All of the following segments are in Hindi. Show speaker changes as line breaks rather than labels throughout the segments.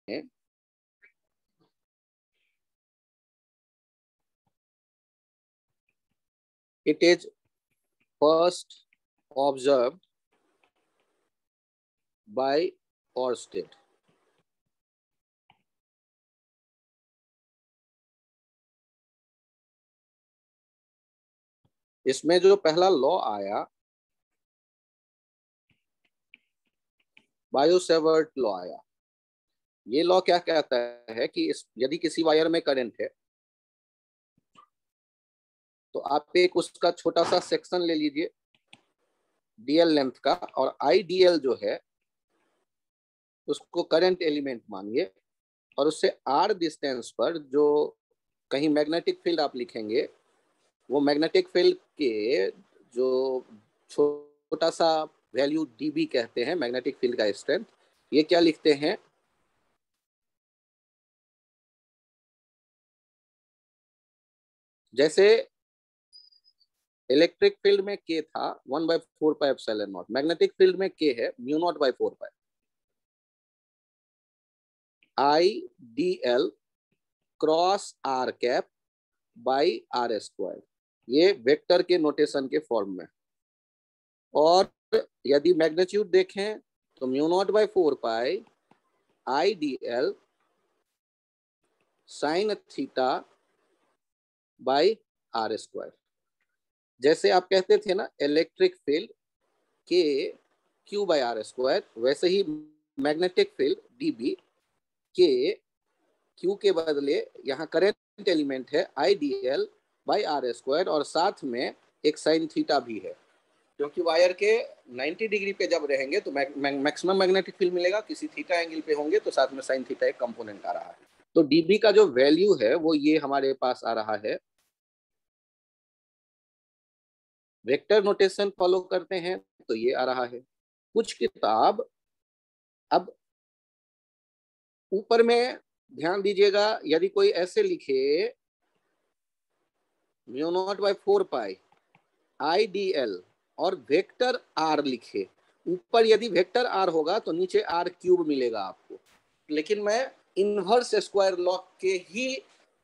it is first observed by Oersted. इसमें जो पहला लॉ आया बायो-सेवर्ट लॉ आया। ये लॉ क्या कहता है कि यदि किसी वायर में करंट है तो आप एक उसका छोटा सा सेक्शन ले लीजिए डीएल लेंथ का, और आई डीएल जो है उसको करंट एलिमेंट मानिए, और उससे आर डिस्टेंस पर जो कहीं मैग्नेटिक फील्ड आप लिखेंगे, वो मैग्नेटिक फील्ड के जो छोटा सा वैल्यू डीबी कहते हैं मैग्नेटिक फील्ड का स्ट्रेंथ, ये क्या लिखते हैं, जैसे इलेक्ट्रिक फील्ड में के था 1/4πε0, मैग्नेटिक फील्ड में के है μ0/4π, I D L cross R cap by R square, ये वेक्टर के नोटेशन के फॉर्म में। और यदि मैग्नीट्यूड देखें तो μ0/4π I D L sine theta by R square. जैसे आप कहते थे ना इलेक्ट्रिक फील्ड के क्यू बाई आर स्क्वायर, वैसे ही मैग्नेटिक फील्ड डीबी के क्यू के बदले यहाँ करंट एलिमेंट है I D L by R square, और साथ में एक साइन थीटा भी है, क्योंकि वायर के 90 डिग्री पे जब रहेंगे तो मैक्सिमम मैग्नेटिक फील्ड मिलेगा, किसी थीटा एंगल पे होंगे तो साथ में साइन थीटा एक कंपोनेंट आ रहा है। तो डीबी का जो वैल्यू है वो ये हमारे पास आ रहा है। वेक्टर नोटेशन फॉलो करते हैं तो ये आ रहा है। कुछ किताब, अब ऊपर में ध्यान दीजिएगा, यदि कोई ऐसे लिखे μ0/4π आई डी एल और वेक्टर आर लिखे, ऊपर यदि वेक्टर आर होगा तो नीचे आर क्यूब मिलेगा आपको, लेकिन मैं इनवर्स स्क्वायर लॉ के ही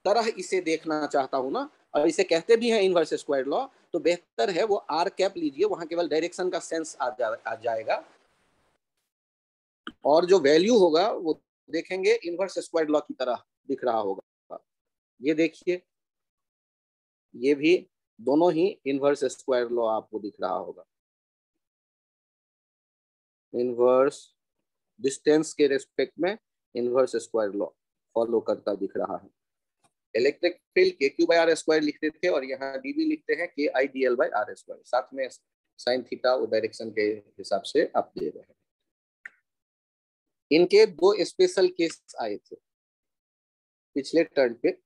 तरह इसे देखना चाहता हूं ना, और इसे कहते भी हैं इनवर्स स्क्वायर लॉ, तो बेहतर है वो आर कैप लीजिए, वहां केवल डायरेक्शन का सेंस आ जाएगा, और जो वैल्यू होगा वो देखेंगे इनवर्स स्क्वायर लॉ की तरह दिख रहा होगा। ये देखिए, ये भी दोनों ही इनवर्स स्क्वायर लॉ आपको दिख रहा होगा, इनवर्स डिस्टेंस के रेस्पेक्ट में इनवर्स स्क्वायर लॉ फॉलो करता दिख रहा है। इलेक्ट्रिक फील्ड के क्यू बाई आर स्क्वायर लिखते थे और यहाँ डीबी लिखते हैं K I D L by R square, साथ में साइन थीटा और डायरेक्शन के हिसाब से आप दे रहे हैं। इनके दो स्पेशल केस आए थे पिछले टर्न पे,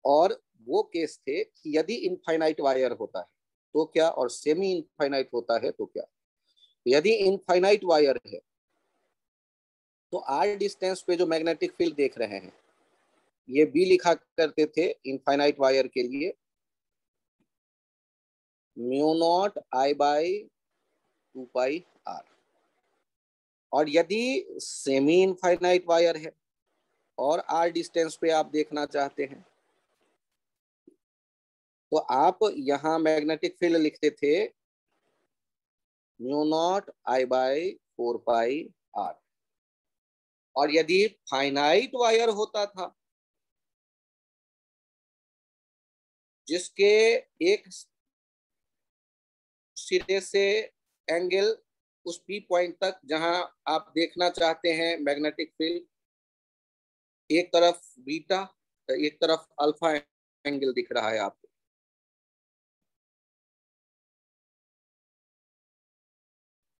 और वो केस थे कि यदि इनफाइनाइट वायर होता है तो क्या, और सेमी इनफाइनाइट होता है तो क्या। यदि इनफाइनाइट वायर है तो आर डिस्टेंस पे जो मैग्नेटिक फील्ड देख रहे हैं, ये बी लिखा करते थे इनफाइनाइट वायर के लिए μ0 I बाई 2π r, और यदि सेमी इनफाइनाइट वायर है और आर डिस्टेंस पे आप देखना चाहते हैं तो आप यहाँ मैग्नेटिक फील्ड लिखते थे μ0 I बाई 4π r, और यदि फाइनाइट वायर होता था जिसके एक सिरे से एंगल उस पी पॉइंट तक जहां आप देखना चाहते हैं मैग्नेटिक फील्ड, एक तरफ बीटा एक तरफ अल्फा एंगल दिख रहा है आपको,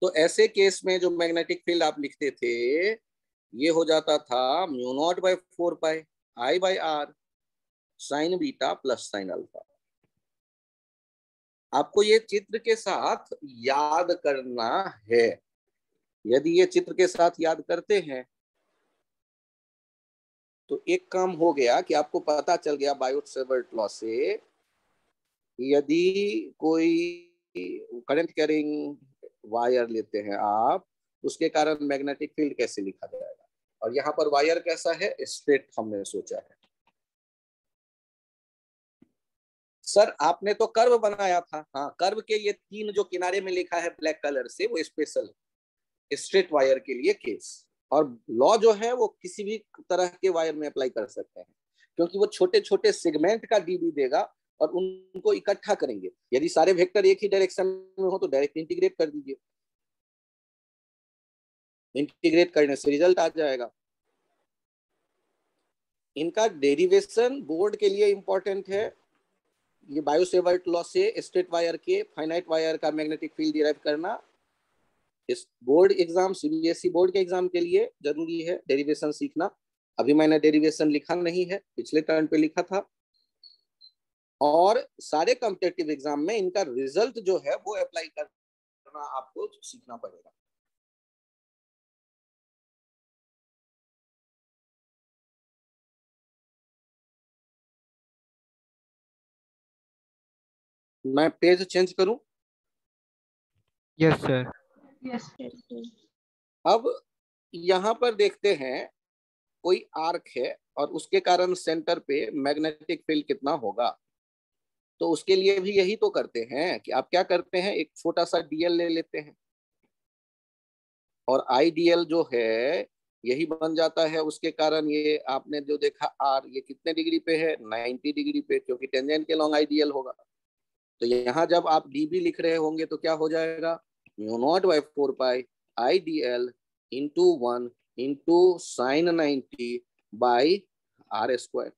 तो ऐसे केस में जो मैग्नेटिक फील्ड आप लिखते थे ये हो जाता था μ0/4π I by R sine beta plus sine alpha. आपको ये चित्र के साथ याद करना है। यदि ये चित्र के साथ याद करते हैं तो एक काम हो गया कि आपको पता चल गया बायो-सेवर्ट लॉ से, यदि कोई करंट कैरिंग वायर लेते हैं आप, उसके कारण मैग्नेटिक फील्ड कैसे लिखा जाएगा। और यहाँ पर वायर कैसा है, स्ट्रेट हमने सोचा है। सर आपने तो कर्व बनाया था, हाँ कर्व के ये 3 जो किनारे में लिखा है ब्लैक कलर से वो स्पेशल स्ट्रेट वायर के लिए केस, और लॉ जो है वो किसी भी तरह के वायर में अप्लाई कर सकते हैं, क्योंकि वो छोटे छोटे सेगमेंट का डीबी देगा और उनको इकट्ठा करेंगे। यदि सारे वेक्टर एक ही डायरेक्शन में हो तो डायरेक्ट इंटीग्रेट कर दीजिए, इंटीग्रेट करने से रिजल्ट आ जाएगा। इनका डेरिवेशन बोर्ड के लिए इंपॉर्टेंट है। ये बायोसेवर्ट लॉ से स्ट्रेट वायर के फाइनाइट वायर का मैग्नेटिक फील्ड डिराइव करना इस बोर्ड एग्जाम, सीबीएसई बोर्ड के एग्जाम के लिए जरूरी है डेरिवेशन सीखना। अभी मैंने डेरिवेशन लिखा नहीं है, पिछले टर्न पे लिखा था। और सारे कॉम्पिटिटिव एग्जाम में इनका रिजल्ट जो है वो अप्लाई करना आपको सीखना पड़ेगा। मैं पेज चेंज करूं?
Yes sir.
यस।
अब यहाँ पर देखते हैं कोई आर्क है और उसके कारण सेंटर पे मैग्नेटिक फील्ड कितना होगा। तो उसके लिए भी यही तो करते हैं कि आप क्या करते हैं, एक छोटा सा डीएल ले लेते हैं और आईडीएल जो है यही बन जाता है। उसके कारण ये आपने जो देखा आर, ये कितने डिग्री पे है, 90 डिग्री पे, क्योंकि टेंजेंट के लॉन्ग आईडीएल होगा। तो यहाँ जब आप डीबी लिख रहे होंगे तो क्या हो जाएगा, mu naught by 4 pi I D L into 1 into sine 90 by R square.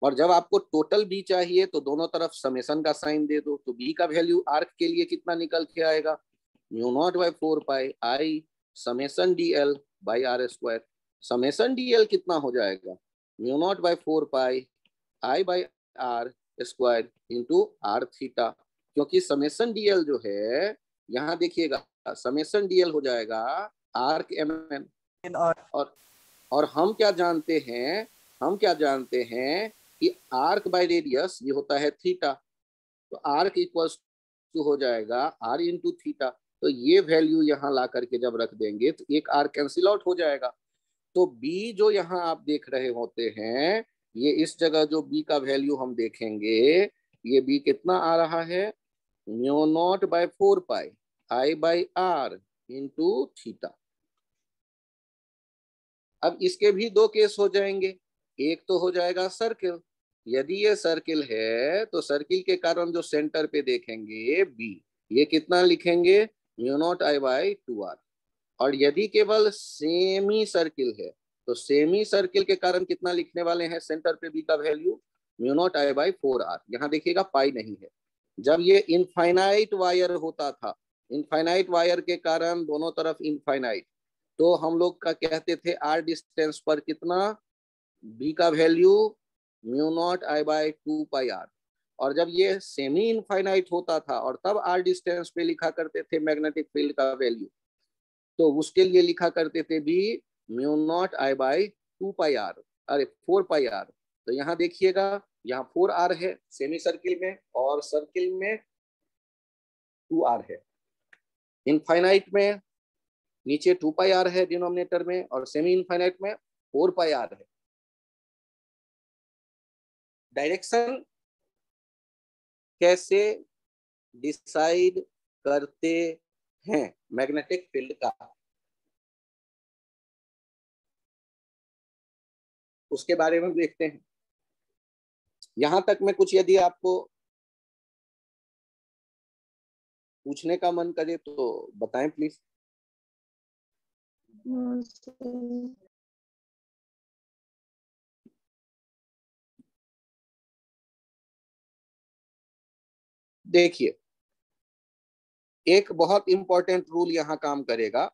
और जब आपको टोटल बी चाहिए तो दोनों तरफ समेसन का साइन दे दो, तो बी का वैल्यू आर्क के लिए कितना निकल के आएगा, mu naught by 4 pi I summation D L by R square. Summation D L कितना हो जाएगा, mu naught by 4 pi I by R square into R theta. क्योंकि समेसन डीएल जो है, यहाँ देखिएगा समेसन डीएल हो जाएगा आर्क एम एन। और हम क्या जानते हैं, हम क्या जानते हैं कि आर्क बाय रेडियस ये होता है थीटा। तो आर्क इक्वल्स टू हो जाएगा आर इंटू थीटा। तो ये वैल्यू यहाँ ला करके जब रख देंगे तो एक आर कैंसिल आउट हो जाएगा। तो बी जो यहाँ आप देख रहे होते हैं, ये इस जगह जो बी का वैल्यू हम देखेंगे, ये बी कितना आ रहा है, mu not by 4 pi I by R into theta. अब इसके भी दो केस हो जाएंगे। एक तो हो जाएगा सर्किल, यदि ये सर्किल है तो सर्किल के कारण जो सेंटर पे देखेंगे बी, ये कितना लिखेंगे, mu not I by 2 R. और यदि केवल सेमी सर्किल है तो सेमी सर्किल के कारण कितना लिखने वाले हैं सेंटर पे बी का value, mu not I by 4 R. यहाँ देखिएगा पाई नहीं है। जब ये इनफाइनाइट वायर होता था, इनफाइनाइट वायर के कारण दोनों तरफ इनफाइनाइट, तो हम लोग का कहते थे आर डिस्टेंस पर कितना, बी का value mu not I by 2 pi R. और जब ये सेमी इनफाइनाइट होता था और तब आर डिस्टेंस पे लिखा करते थे मैग्नेटिक फील्ड का वैल्यू, तो उसके लिए लिखा करते थे B mu not I by 2 pi R, अरे 4 पाई आर। तो यहाँ देखिएगा, यहाँ 4 आर है सेमी सर्किल में और सर्किल में 2 आर है। इनफाइनाइट में नीचे 2 पाई आर है डिनोमिनेटर में और सेमी इनफाइनाइट में 4 पाई आर है। डायरेक्शन कैसे डिसाइड करते हैं मैग्नेटिक फील्ड का, उसके बारे में देखते हैं। यहां तक में कुछ यदि आपको पूछने का मन करे तो बताएं प्लीज। देखिए एक बहुत इंपॉर्टेंट रूल यहां काम करेगा,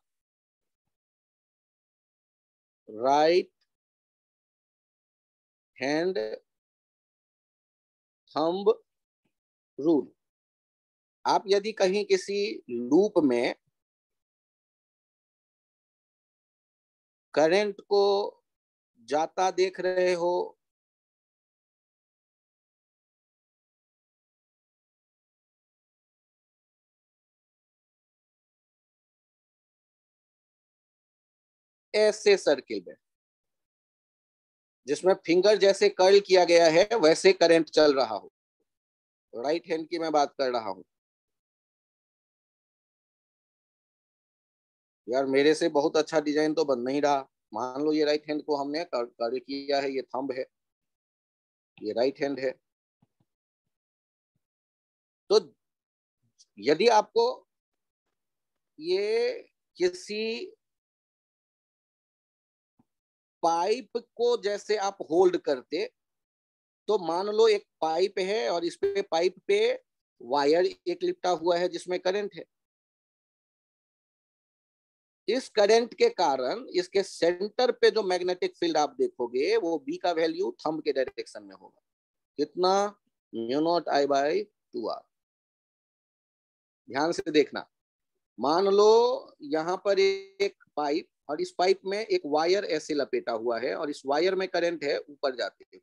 राइट हैंड थंब रूल। आप यदि कहीं किसी लूप में करंट को जाता देख रहे हो, ऐसे सर्किल में जिसमें फिंगर जैसे कर्ल किया गया है वैसे करंट चल रहा हो, राइट हैंड की मैं बात कर रहा हूं। यार मेरे से बहुत अच्छा डिजाइन तो बन नहीं रहा। मान लो ये राइट हैंड को हमने कर्ल किया है, ये थंब है, ये राइट हैंड है। तो यदि आपको ये किसी पाइप को जैसे आप होल्ड करते, तो मान लो एक पाइप है और इस पे पाइप पे वायर एक लिपटा हुआ है जिसमें करंट है। इस करंट के कारण इसके सेंटर पे जो मैग्नेटिक फील्ड आप देखोगे वो बी का वैल्यू थंब के डायरेक्शन में होगा। कितना? Mu naught I by 2r। ध्यान से देखना, मान लो यहाँ पर एक पाइप और इस पाइप में एक वायर ऐसे लपेटा हुआ है और इस वायर में करंट है ऊपर जाते हुए।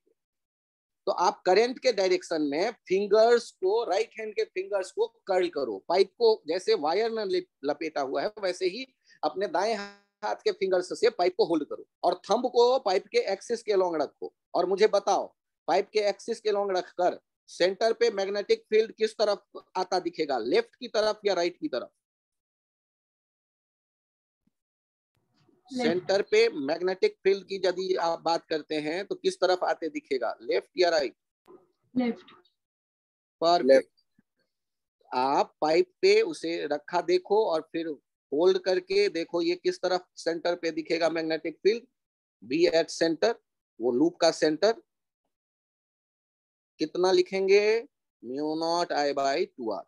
तो आप करंट के डायरेक्शन में फिंगर्स को, राइट हैंड के फिंगर्स को कर्ल करो। पाइप को जैसे वायर में लपेटा हुआ है वैसे ही अपने दाएं हाथ के फिंगर्स से पाइप को होल्ड करो और थंब को पाइप के एक्सिस के लॉन्ग रखो। और मुझे बताओ, पाइप के एक्सिस के लॉन्ग रखकर सेंटर पे मैग्नेटिक फील्ड किस तरफ आता दिखेगा, लेफ्ट की तरफ या राइट की तरफ? सेंटर पे मैग्नेटिक फील्ड की यदि आप बात करते हैं तो किस तरफ आते दिखेगा, लेफ्ट या राइट?
लेफ्ट।
परफेक्ट। आप पाइप पे उसे रखा देखो और फिर होल्ड करके देखो ये किस तरफ सेंटर पे दिखेगा magnetic field. B at centre, वो लूप का सेंटर। कितना लिखेंगे? Mu not I by 2r।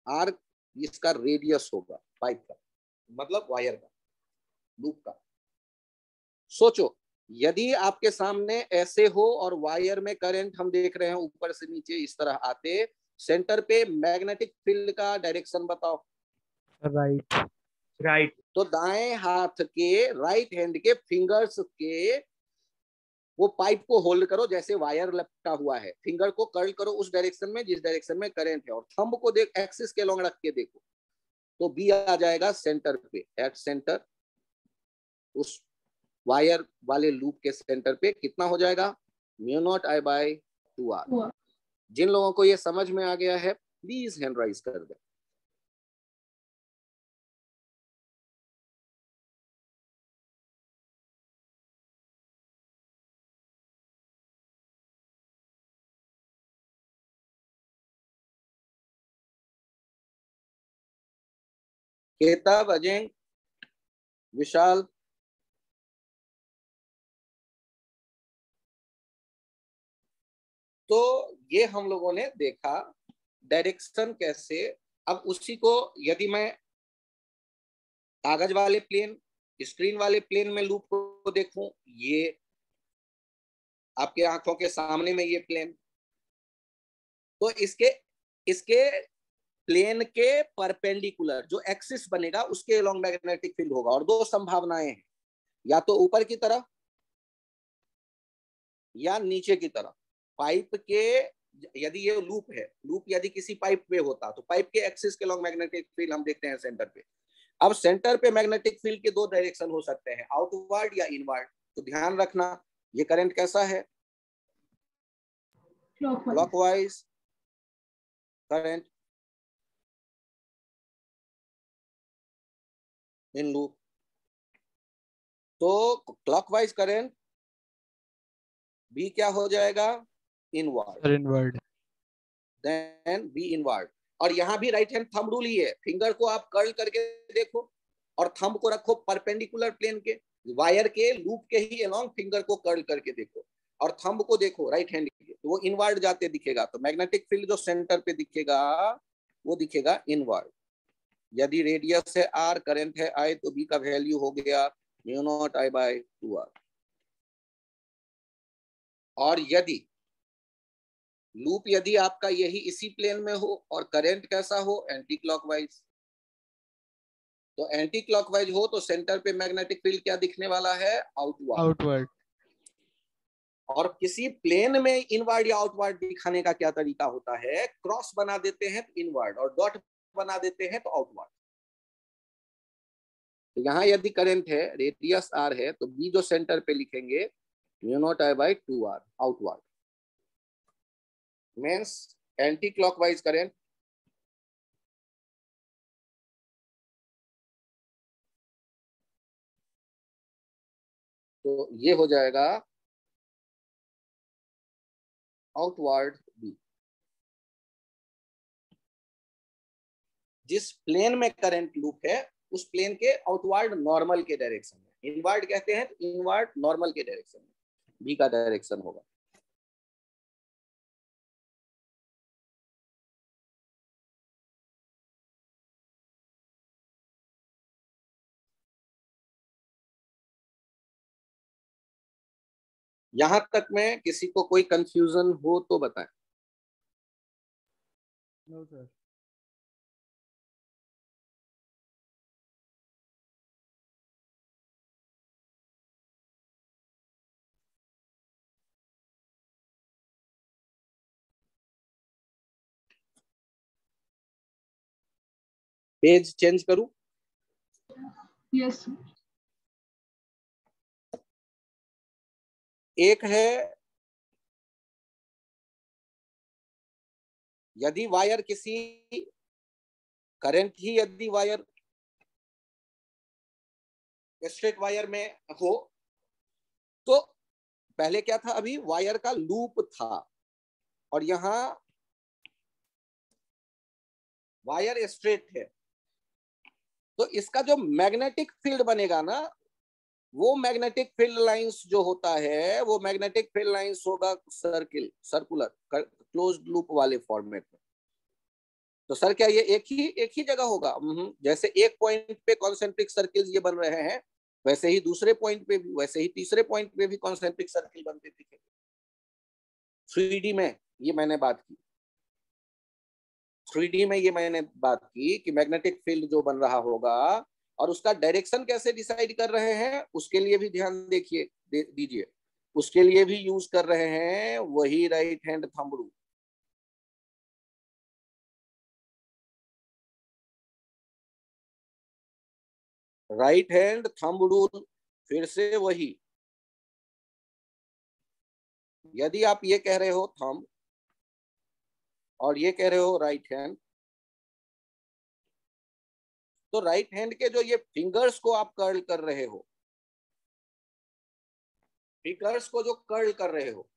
R इसका रेडियस होगा पाइप का, मतलब वायर का, लूप का। सोचो यदि आपके सामने ऐसे हो और वायर में करंट हम देख रहे हैं ऊपर से नीचे इस तरह आते, सेंटर पे मैग्नेटिक फील्ड का डायरेक्शन बताओ।
राइट।
राइट।
तो दाएं हाथ के, राइट हैंड के फिंगर्स के वो पाइप को होल्ड करो जैसे वायर लपटा हुआ है, फिंगर को कर्ल करो उस डायरेक्शन में जिस डायरेक्शन में करंट है और थंब को देख एक्सिस के लॉन्ग रख के देखो, तो बी आ जाएगा सेंटर पे, एट सेंटर। उस वायर वाले लूप के सेंटर पे कितना हो जाएगा? Mu not I by 2r। जिन लोगों को ये समझ में आ गया है प्लीज हैंड राइज कर दे। केतव, अजय, विशाल, तो ये हम लोगों ने देखा डायरेक्शन कैसे। अब उसी को यदि मैं कागज वाले प्लेन, स्क्रीन वाले प्लेन में लूप को देखूं, ये आपके आंखों के सामने में ये प्लेन, तो इसके इसके प्लेन के परपेंडिकुलर जो एक्सिस बनेगा उसके अलोंग मैग्नेटिक फील्ड होगा। और दो संभावनाएं हैं, या तो ऊपर की तरफ या नीचे की तरफ। पाइप के, यदि ये लूप है, लूप यदि किसी पाइप में होता तो पाइप के एक्सिस के अलोंग मैग्नेटिक फील्ड हम देखते हैं सेंटर पे। अब सेंटर पे मैग्नेटिक फील्ड के दो डायरेक्शन हो सकते हैं, आउटवर्ड या इनवर्ड। तो ध्यान रखना ये करंट कैसा है? Clockwise current in loop. तो क्लॉकवाइज करंट बी क्या हो जाएगा? Inward.
Inward.
Then B inward. और यहां भी राइट हैंड थंब रूल ही है। फिंगर को आप कर्ल करके देखो और थंब को रखो परपेंडिकुलर प्लेन के, वायर के लूप के ही अलोंग फिंगर को कर्ल करके देखो और थंब को देखो राइट हैंड के, तो वो इनवर्ड जाते दिखेगा। तो मैग्नेटिक फील्ड जो सेंटर पे दिखेगा वो दिखेगा इनवर्ड। यदि रेडियस है r, करंट है I, तो b का वैल्यू हो गया mu naught I by 2r। और यदि लूप यदि आपका यही इसी प्लेन में हो और करंट कैसा हो? Anti clockwise. तो एंटी क्लॉकवाइज हो तो सेंटर पे मैग्नेटिक फील्ड क्या दिखने वाला है? आउटवर्ड। और किसी प्लेन में इनवर्ड या आउटवर्ड दिखाने का क्या तरीका होता है? क्रॉस बना देते हैं तो इनवर्ड और डॉट बना देते हैं तो आउटवर्ड। तो यहाँ यदि करंट है, रेडियस r है, तो b जो सेंटर पे लिखेंगे μ0I/2r outward, means anti clockwise current तो ये हो जाएगा आउटवर्ड b। जिस प्लेन में करंट लूप है उस प्लेन के आउटवर्ड नॉर्मल के डायरेक्शन में, इनवर्ड कहते हैं, इनवर्ड नॉर्मल के डायरेक्शन में b का डायरेक्शन होगा। यहां तक में किसी को कोई कंफ्यूजन हो तो बताएं।
No sir.
पेज चेंज करूं?
यस।
एक है यदि वायर किसी करंट ही यदि वायर स्ट्रेट वायर में हो तो पहले क्या था, अभी वायर का लूप था और यहां वायर स्ट्रेट है, तो इसका जो मैग्नेटिक फील्ड बनेगा ना, वो मैग्नेटिक फील्ड लाइंस जो होता है वो मैग्नेटिक फील्ड लाइंस होगा सर्कुलर क्लोज्ड लूप वाले फॉर्मेट में। तो सर क्या ये एक ही जगह होगा? जैसे एक पॉइंट पे कॉन्सेंट्रिक सर्किल्स ये बन रहे हैं, वैसे ही दूसरे पॉइंट पे भी, वैसे ही तीसरे पॉइंट पे भी कॉन्सेंट्रिक सर्किल बनते दिखेंगे। 3D में ये मैंने बात की, 3D में ये मैंने बात की कि मैग्नेटिक फील्ड जो बन रहा होगा और उसका डायरेक्शन कैसे डिसाइड कर रहे हैं उसके लिए भी ध्यान दीजिए। उसके लिए भी यूज कर रहे हैं वही right hand thumb rule. Right hand thumb rule फिर से वही, यदि आप ये कह रहे हो थंब और ये कह रहे हो राइट हैंड, तो राइट हैंड के जो ये फिंगर्स को आप कर्ल कर रहे हो, फिंगर्स को जो कर्ल कर रहे हो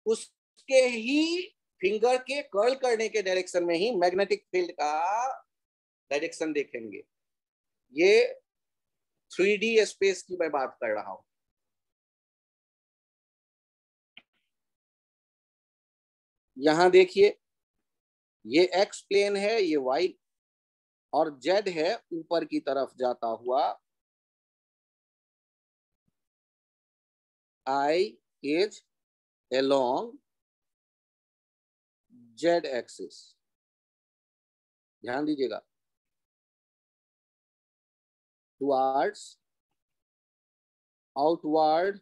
उसके ही फिंगर के कर्ल करने के डायरेक्शन में ही मैग्नेटिक फील्ड का डायरेक्शन देखेंगे। ये 3D स्पेस की मैं बात कर रहा हूं। यहां देखिए, ये एक्स प्लेन है, ये वाई, और जेड है ऊपर की तरफ जाता हुआ। I is along Z axis, ध्यान दीजिएगा, towards outward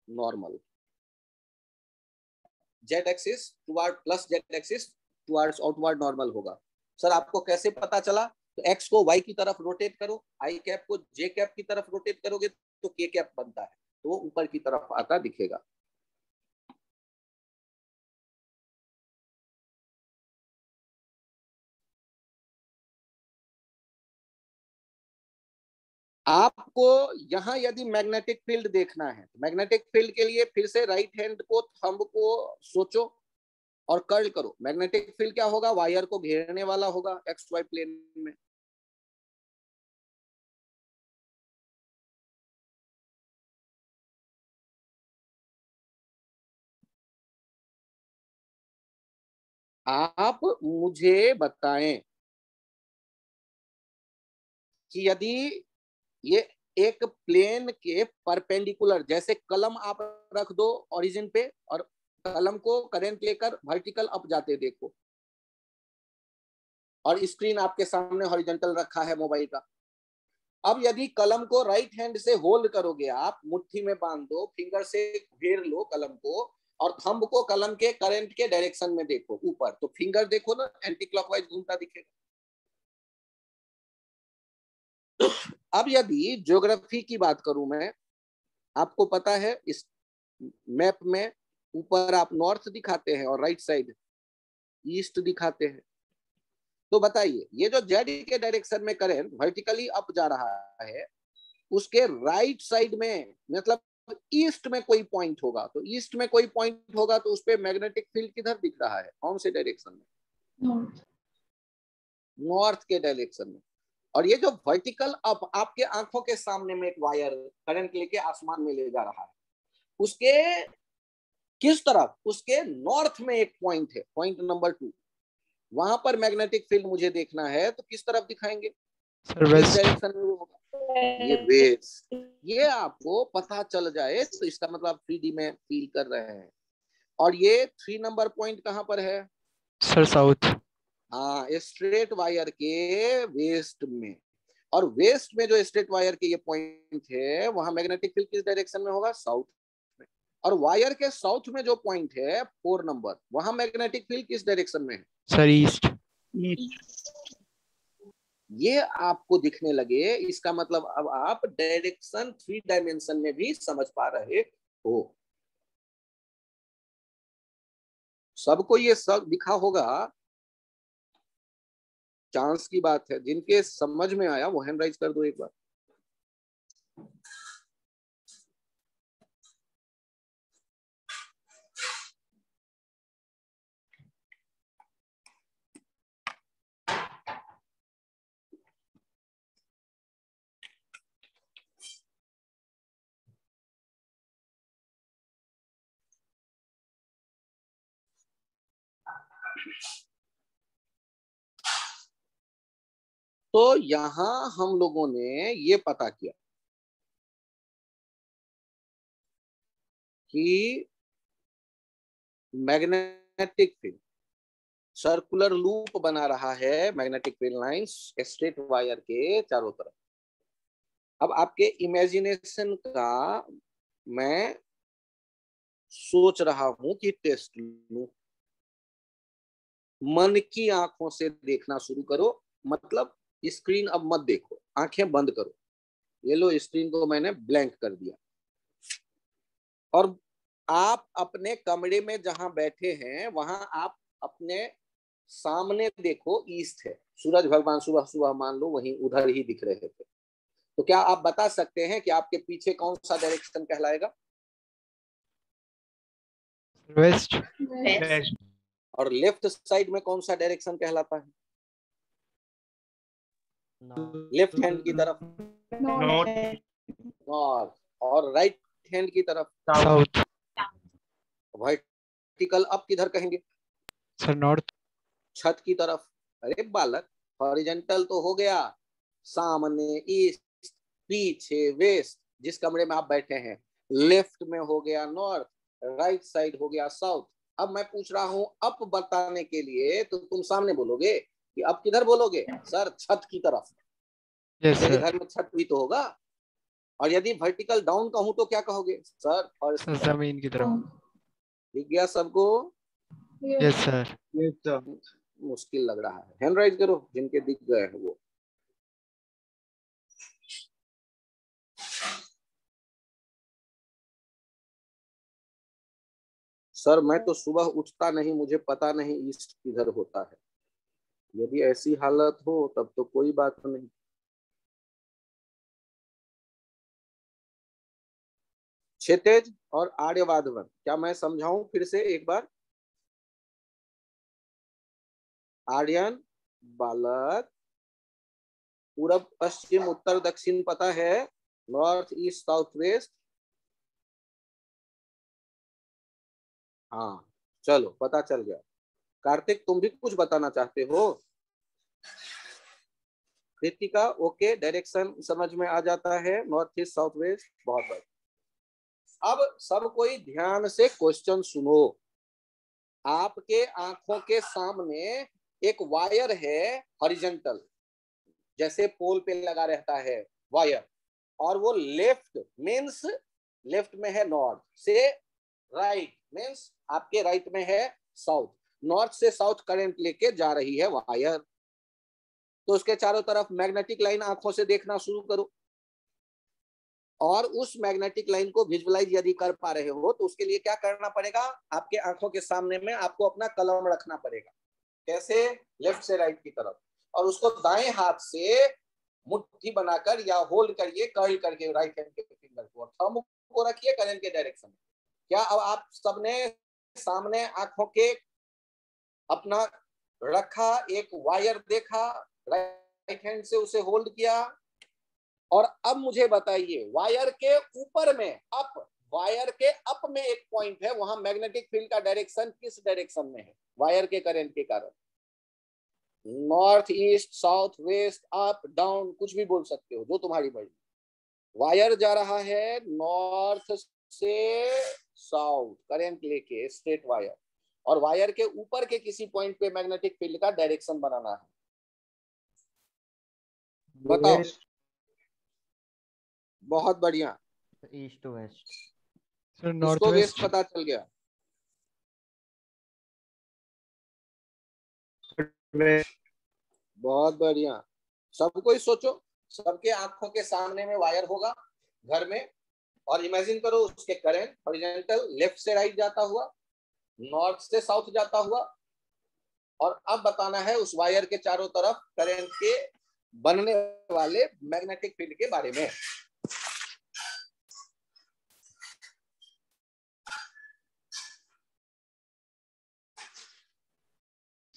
normal, Z axis toward plus Z axis towards outward normal होगा। सर आपको कैसे पता चला? तो एक्स को वाई की तरफ रोटेट करो, आई कैप को जे कैप की तरफ रोटेट करोगे तो के कैप बनता है, तो वो ऊपर की तरफ आता दिखेगा। आपको यहां यदि मैग्नेटिक फील्ड देखना है, मैग्नेटिक फील्ड के लिए फिर से राइट हैंड को थंब को सोचो और कर्ल करो। मैग्नेटिक फील्ड क्या होगा? वायर को घेरने वाला होगा एक्स वाई प्लेन में। आप मुझे बताएं कि यदि ये एक प्लेन के परपेंडिकुलर, जैसे कलम आप रख दो ओरिजिन पे और कलम को करंट लेकर वर्टिकल अप जाते देखो, और स्क्रीन आपके सामने हॉरिजॉन्टल रखा है मोबाइल का। अब यदि कलम को राइट हैंड से होल्ड करोगे, आप मुट्ठी में बांध दो, फिंगर से घेर लो कलम को और थंब को कलम के करंट के डायरेक्शन में देखो ऊपर, तो फिंगर देखो ना एंटी क्लॉकवाइज घूमता दिखेगा। अब यदि ज्योग्राफी की बात करूं मैं, आपको पता है इस मैप में ऊपर आप नॉर्थ दिखाते हैं और राइट साइड ईस्ट दिखाते हैं। तो बताइए, ये जो जेड के डायरेक्शन में करंट वर्टिकली अप जा रहा है, उसके राइट साइड में मतलब ईस्ट में कोई पॉइंट होगा, तो ईस्ट में कोई पॉइंट होगा तो उस पर मैग्नेटिक फील्ड किधर दिख रहा है, कौन से डायरेक्शन में? नॉर्थ के डायरेक्शन में। और ये जो वर्टिकल अप आपके आंखों के सामने में एक वायर करंट लेके आसमान में ले जा रहा है, उसके किस तरफ? उसके नॉर्थ में एक पॉइंट है, पॉइंट नंबर 2, वहां पर मैग्नेटिक फील्ड मुझे देखना है, तो किस तरफ दिखाएंगे? किस डायरेक्शन में वो होगा? ये वेस्ट। ये आपको पता चल जाए तो इसका मतलब 3D में फील कर रहे हैं। और ये 3 नंबर पॉइंट कहां पर है
सर? साउथ।
हाँ, स्ट्रेट वायर के वेस्ट में। और वेस्ट में जो स्ट्रेट वायर के ये पॉइंट है, वहां मैग्नेटिक फील्ड किस डायरेक्शन में होगा? साउथ में। और वायर के साउथ में जो पॉइंट है 4 नंबर, वहां मैग्नेटिक फील्ड किस डायरेक्शन में है?
Sir east.
ये आपको दिखने लगे, इसका मतलब अब आप डायरेक्शन 3 डायमेंशन में भी समझ पा रहे हो। सबको ये सब दिखा होगा, चांस की बात है। जिनके समझ में आया वो हैंड राइज कर दो एक बार। तो यहां हम लोगों ने ये पता किया कि मैग्नेटिक फील्ड सर्कुलर लूप बना रहा है, magnetic field lines straight wire के चारों तरफ। अब आपके इमेजिनेशन का मैं सोच रहा हूं कि टेस्ट लूं। मन की आंखों से देखना शुरू करो, मतलब स्क्रीन अब मत देखो, आंखें बंद करो। ये लो, स्क्रीन को मैंने ब्लैंक कर दिया। और आप अपने कमरे में जहां बैठे हैं वहां आप अपने सामने देखो, ईस्ट है, सूरज भगवान सुबह सुबह मान लो वहीं उधर ही दिख रहे थे। तो क्या आप बता सकते हैं कि आपके पीछे कौन सा डायरेक्शन कहलाएगा?
वेस्ट।
और लेफ्ट साइड में कौन सा डायरेक्शन कहलाता है? लेफ्ट हैंड की तरफ नॉर्थ, और राइट हैंड की तरफ
साउथ।
वर्टिकल अप किधर कहेंगे?
Sir north.
छत की तरफ। अरे बालक, हॉरिजॉन्टल तो हो गया सामने ईस्ट, पीछे वेस्ट, जिस कमरे में आप बैठे हैं। लेफ्ट में हो गया नॉर्थ, राइट साइड हो गया साउथ। अब मैं पूछ रहा हूं अप बताने के लिए, तो तुम सामने बोलोगे कि अब किधर बोलोगे? सर छत की तरफ।
यस
मेरे
सर।
घर में छत भी तो होगा। और यदि वर्टिकल डाउन कहूं तो क्या कहोगे? सर फर्श की तरफ।
जमीन की तरफ।
दिख गया सबको?
Yes sir.
मुश्किल लग रहा है, हैंड राइज करो जिनके दिख गए हैं वो। सर मैं तो सुबह उठता नहीं, मुझे पता नहीं ईस्ट किधर होता है। यदि ऐसी हालत हो तब तो कोई बात नहीं। क्षितिज और आर्यवाधवन, क्या मैं समझाऊं फिर से एक बार? आर्यन बालक, पूरब पश्चिम उत्तर दक्षिण पता है? North east south waste. हाँ, चलो पता चल गया। कार्तिक, तुम भी कुछ बताना चाहते हो? कृतिका, ओके, डायरेक्शन समझ में आ जाता है, नॉर्थ ईस्ट साउथ वेस्ट, बहुत बढ़िया। अब सब कोई ध्यान से क्वेश्चन सुनो। आपके आंखों के सामने एक वायर है हॉरिजॉन्टल, जैसे पोल पे लगा रहता है वायर, और वो लेफ्ट मीन्स लेफ्ट में है नॉर्थ से, राइट मीन्स आपके राइट में है साउथ। नॉर्थ से साउथ करंट लेके जा रही है वायर। तो उसके चारों तरफ मैग्नेटिक लाइन आंखों से देखना शुरू करो, और उस मैग्नेटिक लाइन को विजुअलाइज यदि कर पा रहे हो तो उसके लिए क्या करना पड़ेगा, आपके आंखों के सामने में आपको अपना कलम रखना पड़ेगा। कैसे? लेफ्ट से राइट की तरफ, और उसको दाएं हाथ से मुट्ठी बनाकर या होल्ड करिए, कर्ल करके राइट हैंड के फिंगर को, और थंब को रखिए करंट के डायरेक्शन में। क्या अब आप सबने सामने आंखों के अपना रखा, एक वायर देखा, राइट हैंड से उसे होल्ड किया, और अब मुझे बताइए वायर के ऊपर में अप, वायर के अप में एक पॉइंट है, वहां मैग्नेटिक फील्ड का डायरेक्शन किस डायरेक्शन में है? वायर के करंट के कारण north, east, south, west, up, down, कुछ भी बोल सकते हो जो तुम्हारी मर्जी। वायर जा रहा है नॉर्थ से साउथ करंट लेके, स्ट्रेट वायर, और वायर के ऊपर के किसी पॉइंट पे मैग्नेटिक फील्ड का डायरेक्शन बनाना है। बताओ। बहुत बढ़िया,
east to west.
Sir north
इसको वेस्ट
वेस्ट।
पता चल गया। बहुत बढ़िया, सबको ही सोचो, सबके आंखों के सामने में वायर होगा घर में, और इमेजिन करो उसके करंट हॉरिजॉन्टल लेफ्ट से राइट जाता हुआ, नॉर्थ से साउथ जाता हुआ, और अब बताना है उस वायर के चारों तरफ करंट के बनने वाले मैग्नेटिक फील्ड के बारे में।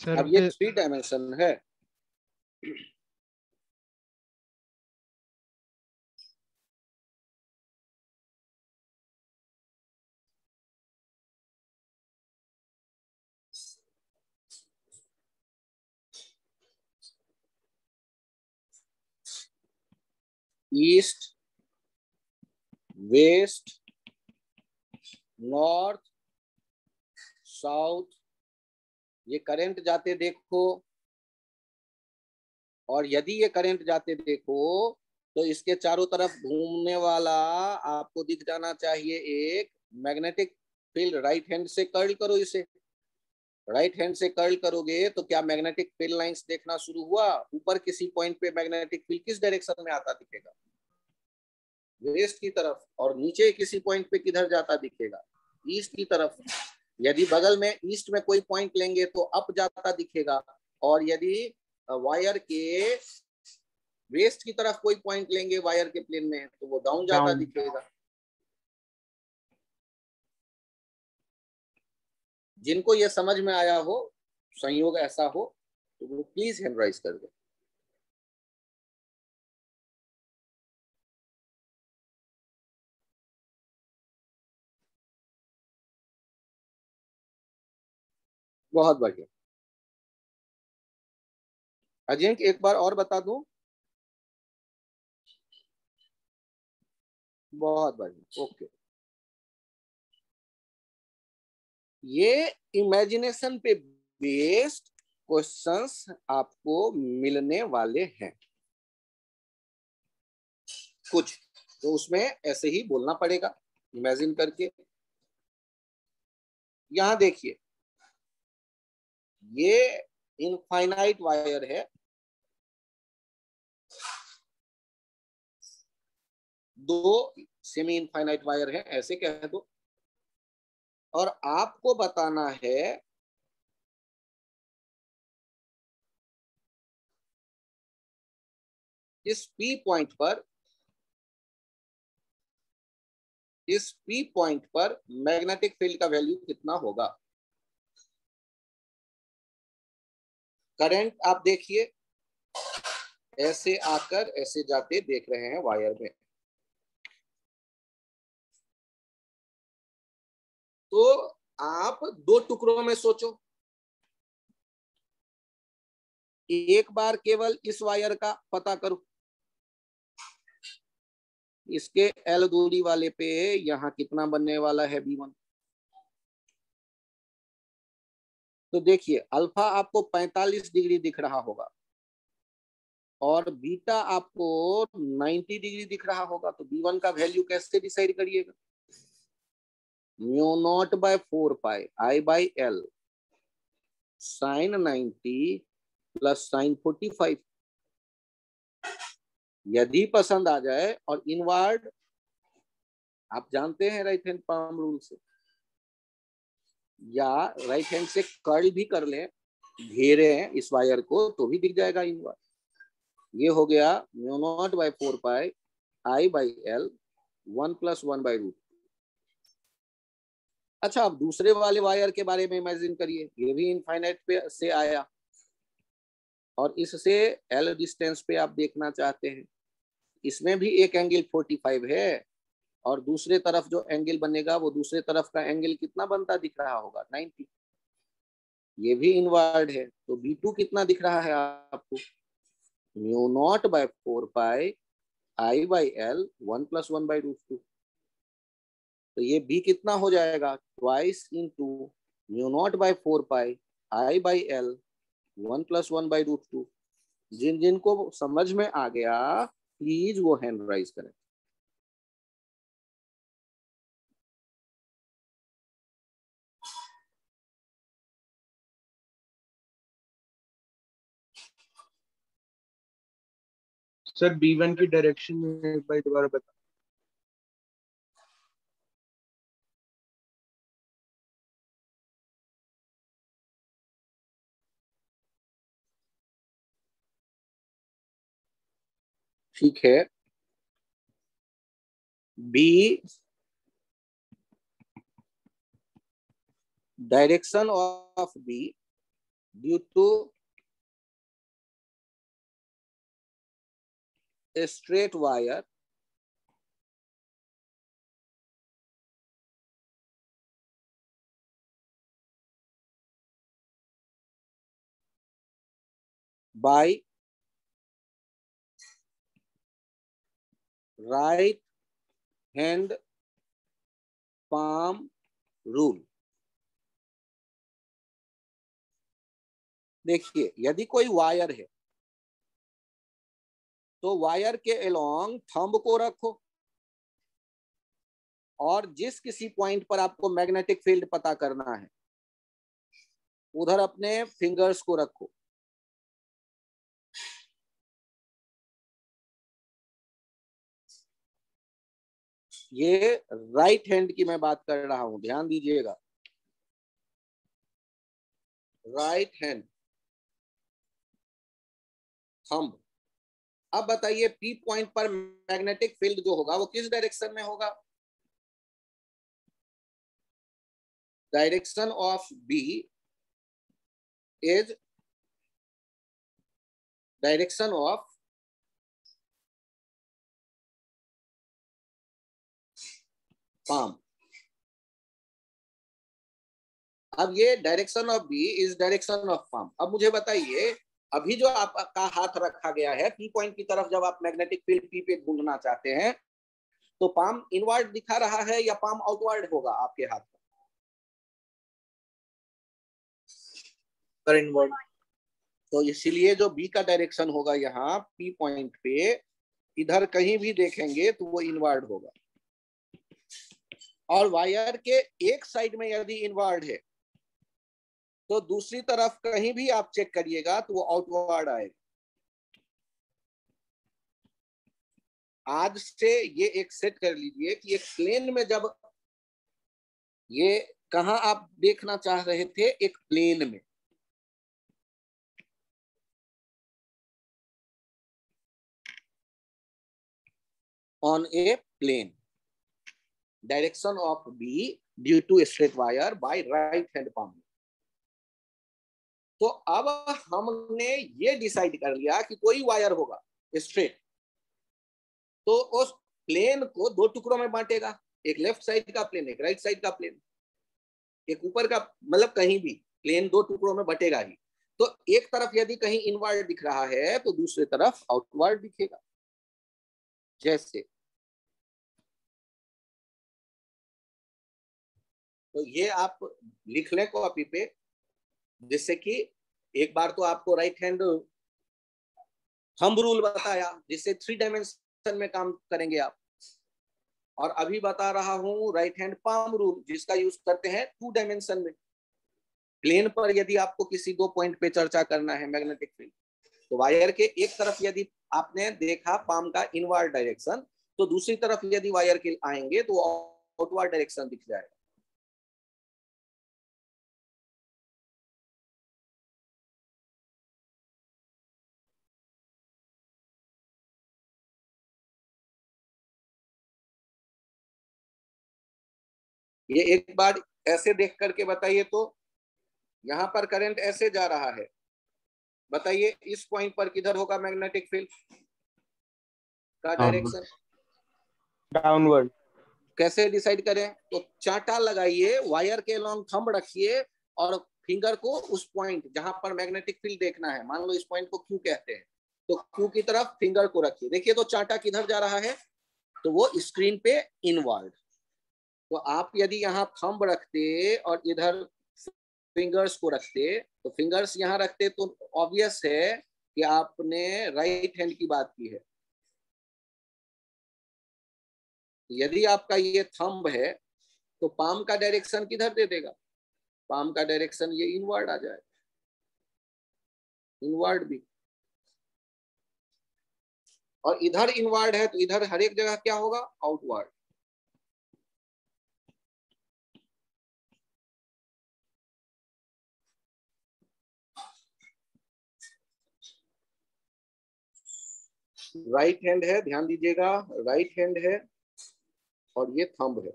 सर
अब ये 3 डायमेंशन है। ईस्ट, वेस्ट, नॉर्थ, साउथ, ये करंट जाते देखो, और यदि ये करंट जाते देखो तो इसके चारों तरफ घूमने वाला आपको दिख जाना चाहिए एक मैग्नेटिक फील्ड। राइट हैंड से कर्ल करो इसे, राइट हैंड से कर्ल करोगे तो क्या मैग्नेटिक फील्ड लाइंस देखना शुरू हुआ? ऊपर किसी पॉइंट पे मैग्नेटिक फील्ड किस डायरेक्शन में आता दिखेगा? वेस्ट की तरफ। और नीचे किसी पॉइंट पे किधर जाता दिखेगा? ईस्ट की तरफ। यदि बगल में ईस्ट में कोई पॉइंट लेंगे तो अप जाता दिखेगा, और यदि वायर के वेस्ट की तरफ कोई पॉइंट लेंगे वायर के प्लेन में तो वो डाउन जाता दिखेगा। जिनको ये समझ में आया हो, संयोग ऐसा हो, तो वो प्लीज हैंड राइज कर दे। बहुत बढ़िया। अजिंक्य एक बार और बता दूं? बहुत बढ़िया, ओके। ये इमेजिनेशन पे बेस्ड क्वेश्चंस आपको मिलने वाले हैं कुछ, तो उसमें ऐसे ही बोलना पड़ेगा इमेजिन करके। यहां देखिए, ये इनफाइनाइट वायर है, दो सेमी इनफाइनाइट वायर है ऐसे कह दो, और आपको बताना है इस P पॉइंट पर, इस P पॉइंट पर मैग्नेटिक फील्ड का वैल्यू कितना होगा। करंट आप देखिए ऐसे आकर ऐसे जाते देख रहे हैं वायर में, तो आप दो टुकड़ों में सोचो। एक बार केवल इस वायर का पता करो, इसके L दूरी वाले पे यहां कितना बनने वाला है V1। तो देखिए अल्फा आपको 45 डिग्री दिख रहा होगा और बीटा आपको 90 डिग्री दिख रहा होगा, तो V1 का वैल्यू कैसे डिसाइड करिएगा? μ0/4 I by L sin 90 plus sin 45। यदि पसंद आ जाए और इनवर्ड, आप जानते हैं राइट हैंड पाम रूल से, या राइट हैंड से कर्ल भी कर लें, घेरे इस वायर को, तो भी दिख जाएगा इनवर्ड। ये हो गया mu naught by 4 pi I by L 1+1/√। अच्छा, अब दूसरे वाले वायर के बारे में इमेजिन करिए, ये भी इनफाइनाइट पे से आया और इससे एल डिस्टेंस पे आप देखना चाहते हैं। इसमें भी एक एंगल 45 है और दूसरे तरफ जो एंगल बनेगा वो दूसरे तरफ का एंगल कितना बनता दिख रहा होगा, 90। ये भी इनवर्ड है, तो B2 कितना दिख रहा है आपको, mu not by 4 pi I by L 1+1/√2। तो ये B कितना हो जाएगा, twice into mu not by 4 pi I by L 1+1/√2। जिन जिनको समझ में आ गया प्लीज वो हैंड राइज करें।
सर B1 की डायरेक्शन में एक बार दोबारा बता।
ठीक है, B direction of B due to a straight wire by right hand palm rule। देखिए, यदि कोई वायर है तो वायर के अलोंग थंब को रखो और जिस किसी पॉइंट पर आपको मैग्नेटिक फील्ड पता करना है उधर अपने फिंगर्स को रखो। ये राइट हैंड की मैं बात कर रहा हूं, ध्यान दीजिएगा, राइट हैंड थंब। अब बताइए पी पॉइंट पर मैग्नेटिक फील्ड जो होगा वो किस डायरेक्शन में होगा, direction of B is direction of palm. अब ये direction of B is direction of palm. अब मुझे बताइए, अभी जो आपका हाथ रखा गया है पी पॉइंट की तरफ, जब आप मैग्नेटिक फील्ड पी पे ढूंढना चाहते हैं तो पाम इनवर्ड दिखा रहा है या पाम आउटवर्ड होगा आपके हाथ का, इनवर्ड। तो इसीलिए जो बी का डायरेक्शन होगा यहाँ पी पॉइंट पे, इधर कहीं भी देखेंगे तो वो इनवर्ड होगा। और वायर के एक साइड में यदि इनवर्ड है तो दूसरी तरफ कहीं भी आप चेक करिएगा तो वो आउटवर्ड आएगा। आज से ये एक सेट कर लीजिए कि एक प्लेन में, जब ये कहां आप देखना चाह रहे थे, एक प्लेन में, on a plane, direction of B due to straight wire by right hand palm. तो अब हमने ये डिसाइड कर लिया कि कोई वायर होगा स्ट्रेट, तो उस प्लेन को दो टुकड़ों में बांटेगा, एक लेफ्ट साइड का प्लेन, एक राइट साइड का प्लेन, एक ऊपर का, मतलब कहीं भी प्लेन दो टुकड़ों में बटेगा ही। तो एक तरफ यदि कहीं इनवर्ड दिख रहा है तो दूसरी तरफ आउटवर्ड दिखेगा। जैसे तो ये आप लिख लें कॉपी पे, जिससे कि एक बार तो आपको राइट हैंड थंब रूल बताया जिससे 3 डायमेंशन में काम करेंगे आप, और अभी बता रहा हूं राइट हैंड पाम रूल जिसका यूज करते हैं 2 डायमेंशन में। प्लेन पर यदि आपको किसी 2 पॉइंट पे चर्चा करना है मैग्नेटिक फील्ड, तो वायर के एक तरफ यदि आपने देखा पाम का इनवर्ड डायरेक्शन, तो दूसरी तरफ यदि वायर के आएंगे तो आउटवर्ड डायरेक्शन दिख जाएगा। ये एक बार ऐसे देख करके बताइए तो, यहां पर करंट ऐसे जा रहा है, बताइए इस पॉइंट पर किधर होगा मैग्नेटिक फील्ड का डायरेक्शन?
डाउनवर्ड।
कैसे डिसाइड करें? तो चांटा लगाइए, वायर के लॉन्ग थंब रखिए और फिंगर को उस पॉइंट जहां पर मैग्नेटिक फील्ड देखना है, मान लो इस पॉइंट को क्यू कहते हैं, तो क्यू की तरफ फिंगर को रखिए। देखिए तो चांटा किधर जा रहा है, तो वो स्क्रीन पे इनवर्ड। तो आप यदि यहाँ थंब रखते और इधर फिंगर्स को रखते, तो फिंगर्स यहाँ रखते तो ऑब्वियस है कि आपने राइट हैंड की बात की है। यदि आपका ये थंब है तो पाम का डायरेक्शन किधर दे देगा? पाम का डायरेक्शन ये इनवर्ड आ जाए, इनवर्ड भी। और इधर इनवर्ड है तो इधर हर एक जगह क्या होगा? आउटवर्ड। राइट हैंड है, ध्यान दीजिएगा, राइट हैंड है और ये थंब है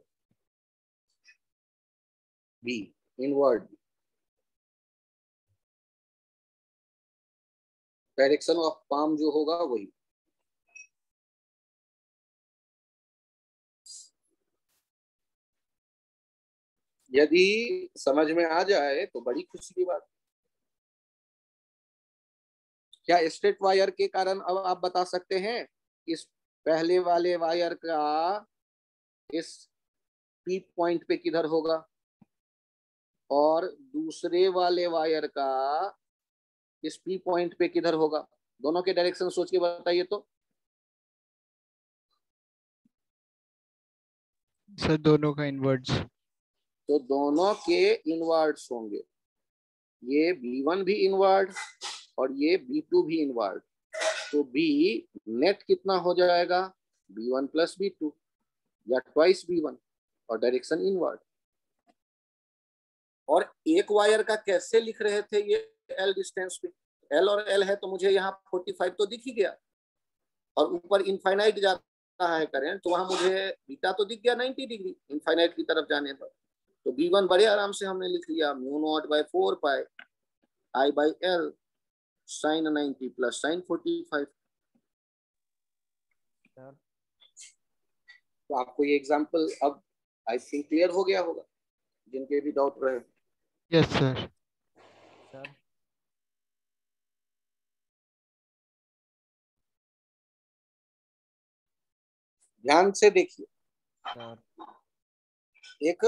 B, inward. Direction of palm जो होगा वही। यदि समझ में आ जाए तो बड़ी खुशी की बात। क्या स्ट्रेट वायर के कारण अब आप बता सकते हैं इस पहले वाले वायर का इस पी पॉइंट पे किधर होगा और दूसरे वाले वायर का इस पी पॉइंट पे किधर होगा? दोनों के डायरेक्शन सोच के बताइए तो।
सर दोनों का इनवर्ड्स।
तो दोनों के इनवर्ड्स होंगे, ये B1 भी इनवर्ड और ये B2 भी इनवर्ड। तो B नेट कितना हो जाएगा? B1 प्लस B2 या ट्वाइस B1 और डायरेक्शन इनवर्ड। और एक वायर का कैसे लिख रहे थे ये L डिस्टेंस पे? L और L है तो मुझे यहाँ 45 तो दिख ही गया, और ऊपर इनफाइनाइट जा रहा है करंट, तो वहां मुझे बीटा तो दिख गया 90 डिग्री इनफाइनाइट की तरफ जाने पर। तो B1 बड़े आराम से हमने लिख लिया, mu not by 4 pi I by L sine 90 plus sine 45। तो आपको ये एग्जांपल अब आई थिंक क्लियर हो गया होगा, जिनके भी डाउट रहे।
Yes sir.
ध्यान से देखिए, एक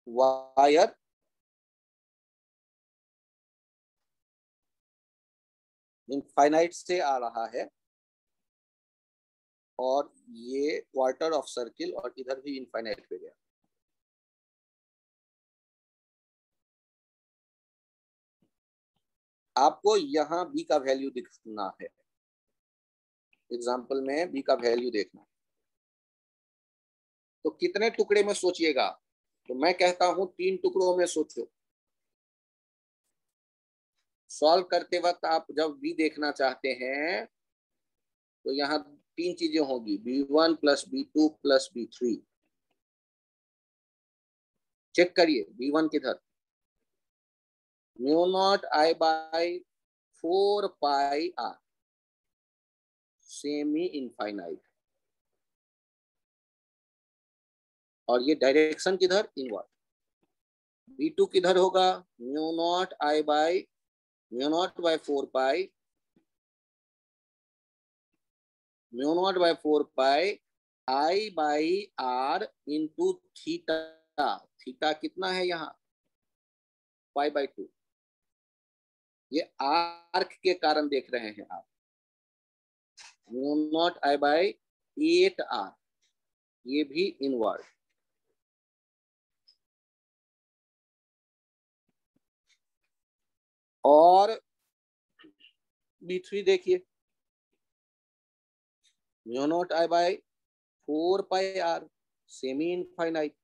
वायर इनफाइनाइट से आ रहा है और ये क्वार्टर ऑफ सर्किल और इधर भी इनफाइनाइट पे गया। आपको यहाँ बी का वैल्यू दिखना है, एग्जाम्पल में बी का वैल्यू देखना। तो कितने टुकड़े में सोचिएगा? तो मैं कहता हूं 3 टुकड़ों में सोचो। सॉल्व करते वक्त आप जब बी देखना चाहते हैं तो यहाँ 3 चीजें होगी, B1 plus B2 plus B3। Check करिए B1 किधर, mu naught I by 4 pi R, semi infinite. और ये डायरेक्शन किधर? इनवर्ड। B2 किधर होगा? Mu naught I by mu naught by 4 pi, mu naught by 4 pi I by R into theta. Theta कितना है यहाँ? Pi by 2। ये आर्क के कारण देख रहे हैं आप, mu not I by 8R, ये भी इनवर्ड। और B3 देखिए, mu not I by 4 pi R, semi infinite.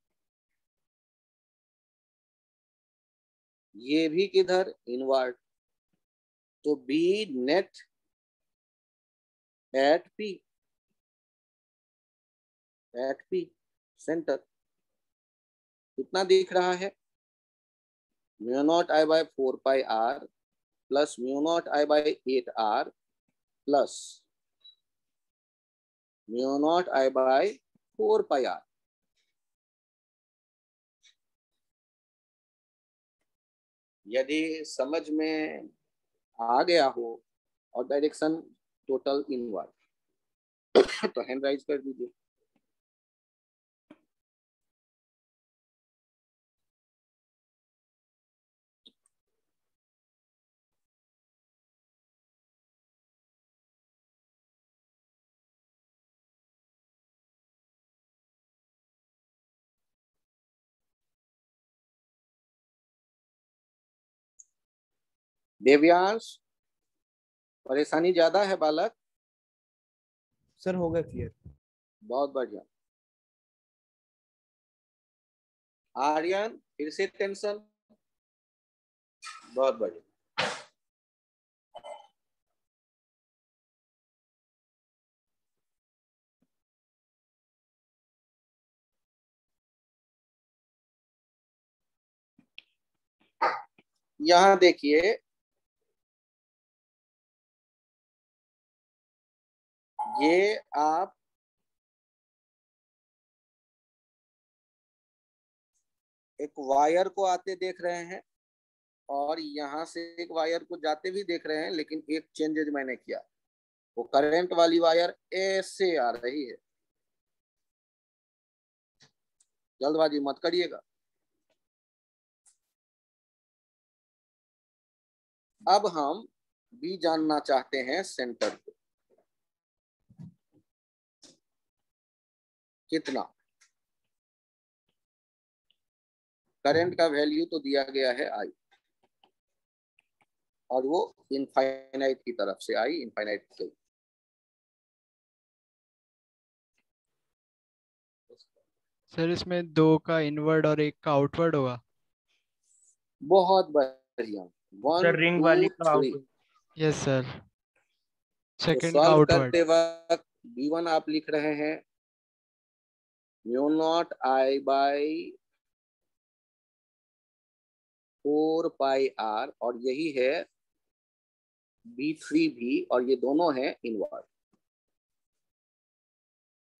ये भी किधर, इनवर्ट। तो B net at P, at P centre कितना दिख रहा है, mu not I by 4 pi R plus mu not I by 8 R plus mu not I by 4 pi R. यदि समझ में आ गया हो और डायरेक्शन टोटल इनवर्ट तो हैंड राइज कर दीजिए। देव्यांश, परेशानी ज्यादा है बालक?
सर होगा क्लियर।
बहुत बढ़िया। आर्यन, फिर से टेंशन? बहुत बढ़िया। यहां देखिए, ये आप एक वायर को आते देख रहे हैं और यहां से एक वायर को जाते भी देख रहे हैं, लेकिन एक चेंजेज मैंने किया, वो करंट वाली वायर ऐसे आ रही है। जल्दबाजी मत करिएगा। अब हम भी जानना चाहते हैं सेंटर को कितना। करंट का वैल्यू तो दिया गया है आई, और वो इनफाइनाइट की तरफ से आई, इनफाइनाइट से।
सर इसमें 2 का इनवर्ड और 1 का आउटवर्ड होगा।
बहुत बढ़िया। 1
सर रिंग
2
वाली का
3।
आउट।
यस सर,
तो
सेकंड का
सॉल्व
आउटवर्ड।
करते वक्त B1 आप लिख रहे हैं mu not I by 4 pi R, और यही है B3 भी, और ये दोनों हैं इनवर्ट।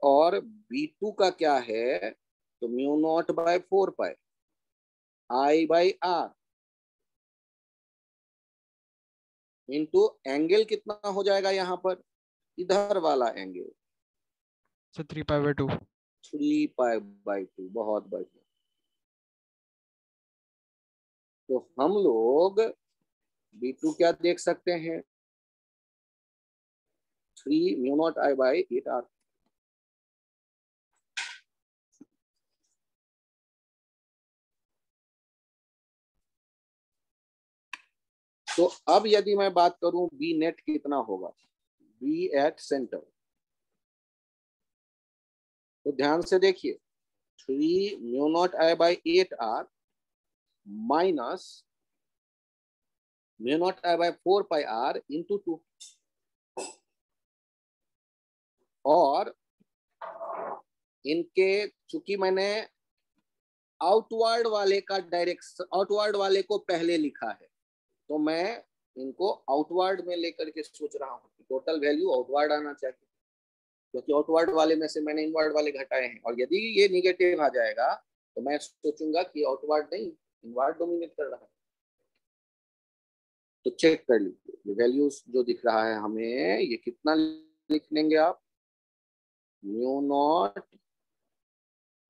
और B2 का क्या है, तो mu not by 4 pi I by R into angle कितना हो जाएगा यहाँ पर, इधर वाला angle
sir 3 pi by 2।
3 pi by 2। बहुत बढ़िया। तो हम लोग B2 क्या देख सकते हैं, 3 mu not I by 8 R. तो अब यदि मैं बात करूं बी नेट कितना होगा, बी एट सेंटर, तो ध्यान से देखिए, 3 mu not I by 8 R minus mu not I by 4 pi R into 2। और इनके चूंकि मैंने आउटवर्ड वाले का डायरेक्शन, आउटवर्ड वाले को पहले लिखा है, तो मैं इनको आउटवर्ड में लेकर के सोच रहा हूँ कि टोटल वैल्यू आउटवर्ड आना चाहिए, क्योंकि आउटवर्ड वाले में से मैंने इनवर्ड वाले घटाए हैं। और यदि ये निगेटिव आ जाएगा तो मैं सोचूंगा कि आउटवर्ड नहीं, इनवर्ड डोमिनेट कर रहा है। तो चेक कर लीजिए, वैल्यूज जो दिख रहा है हमें, ये कितना लिख लेंगे आप, mu not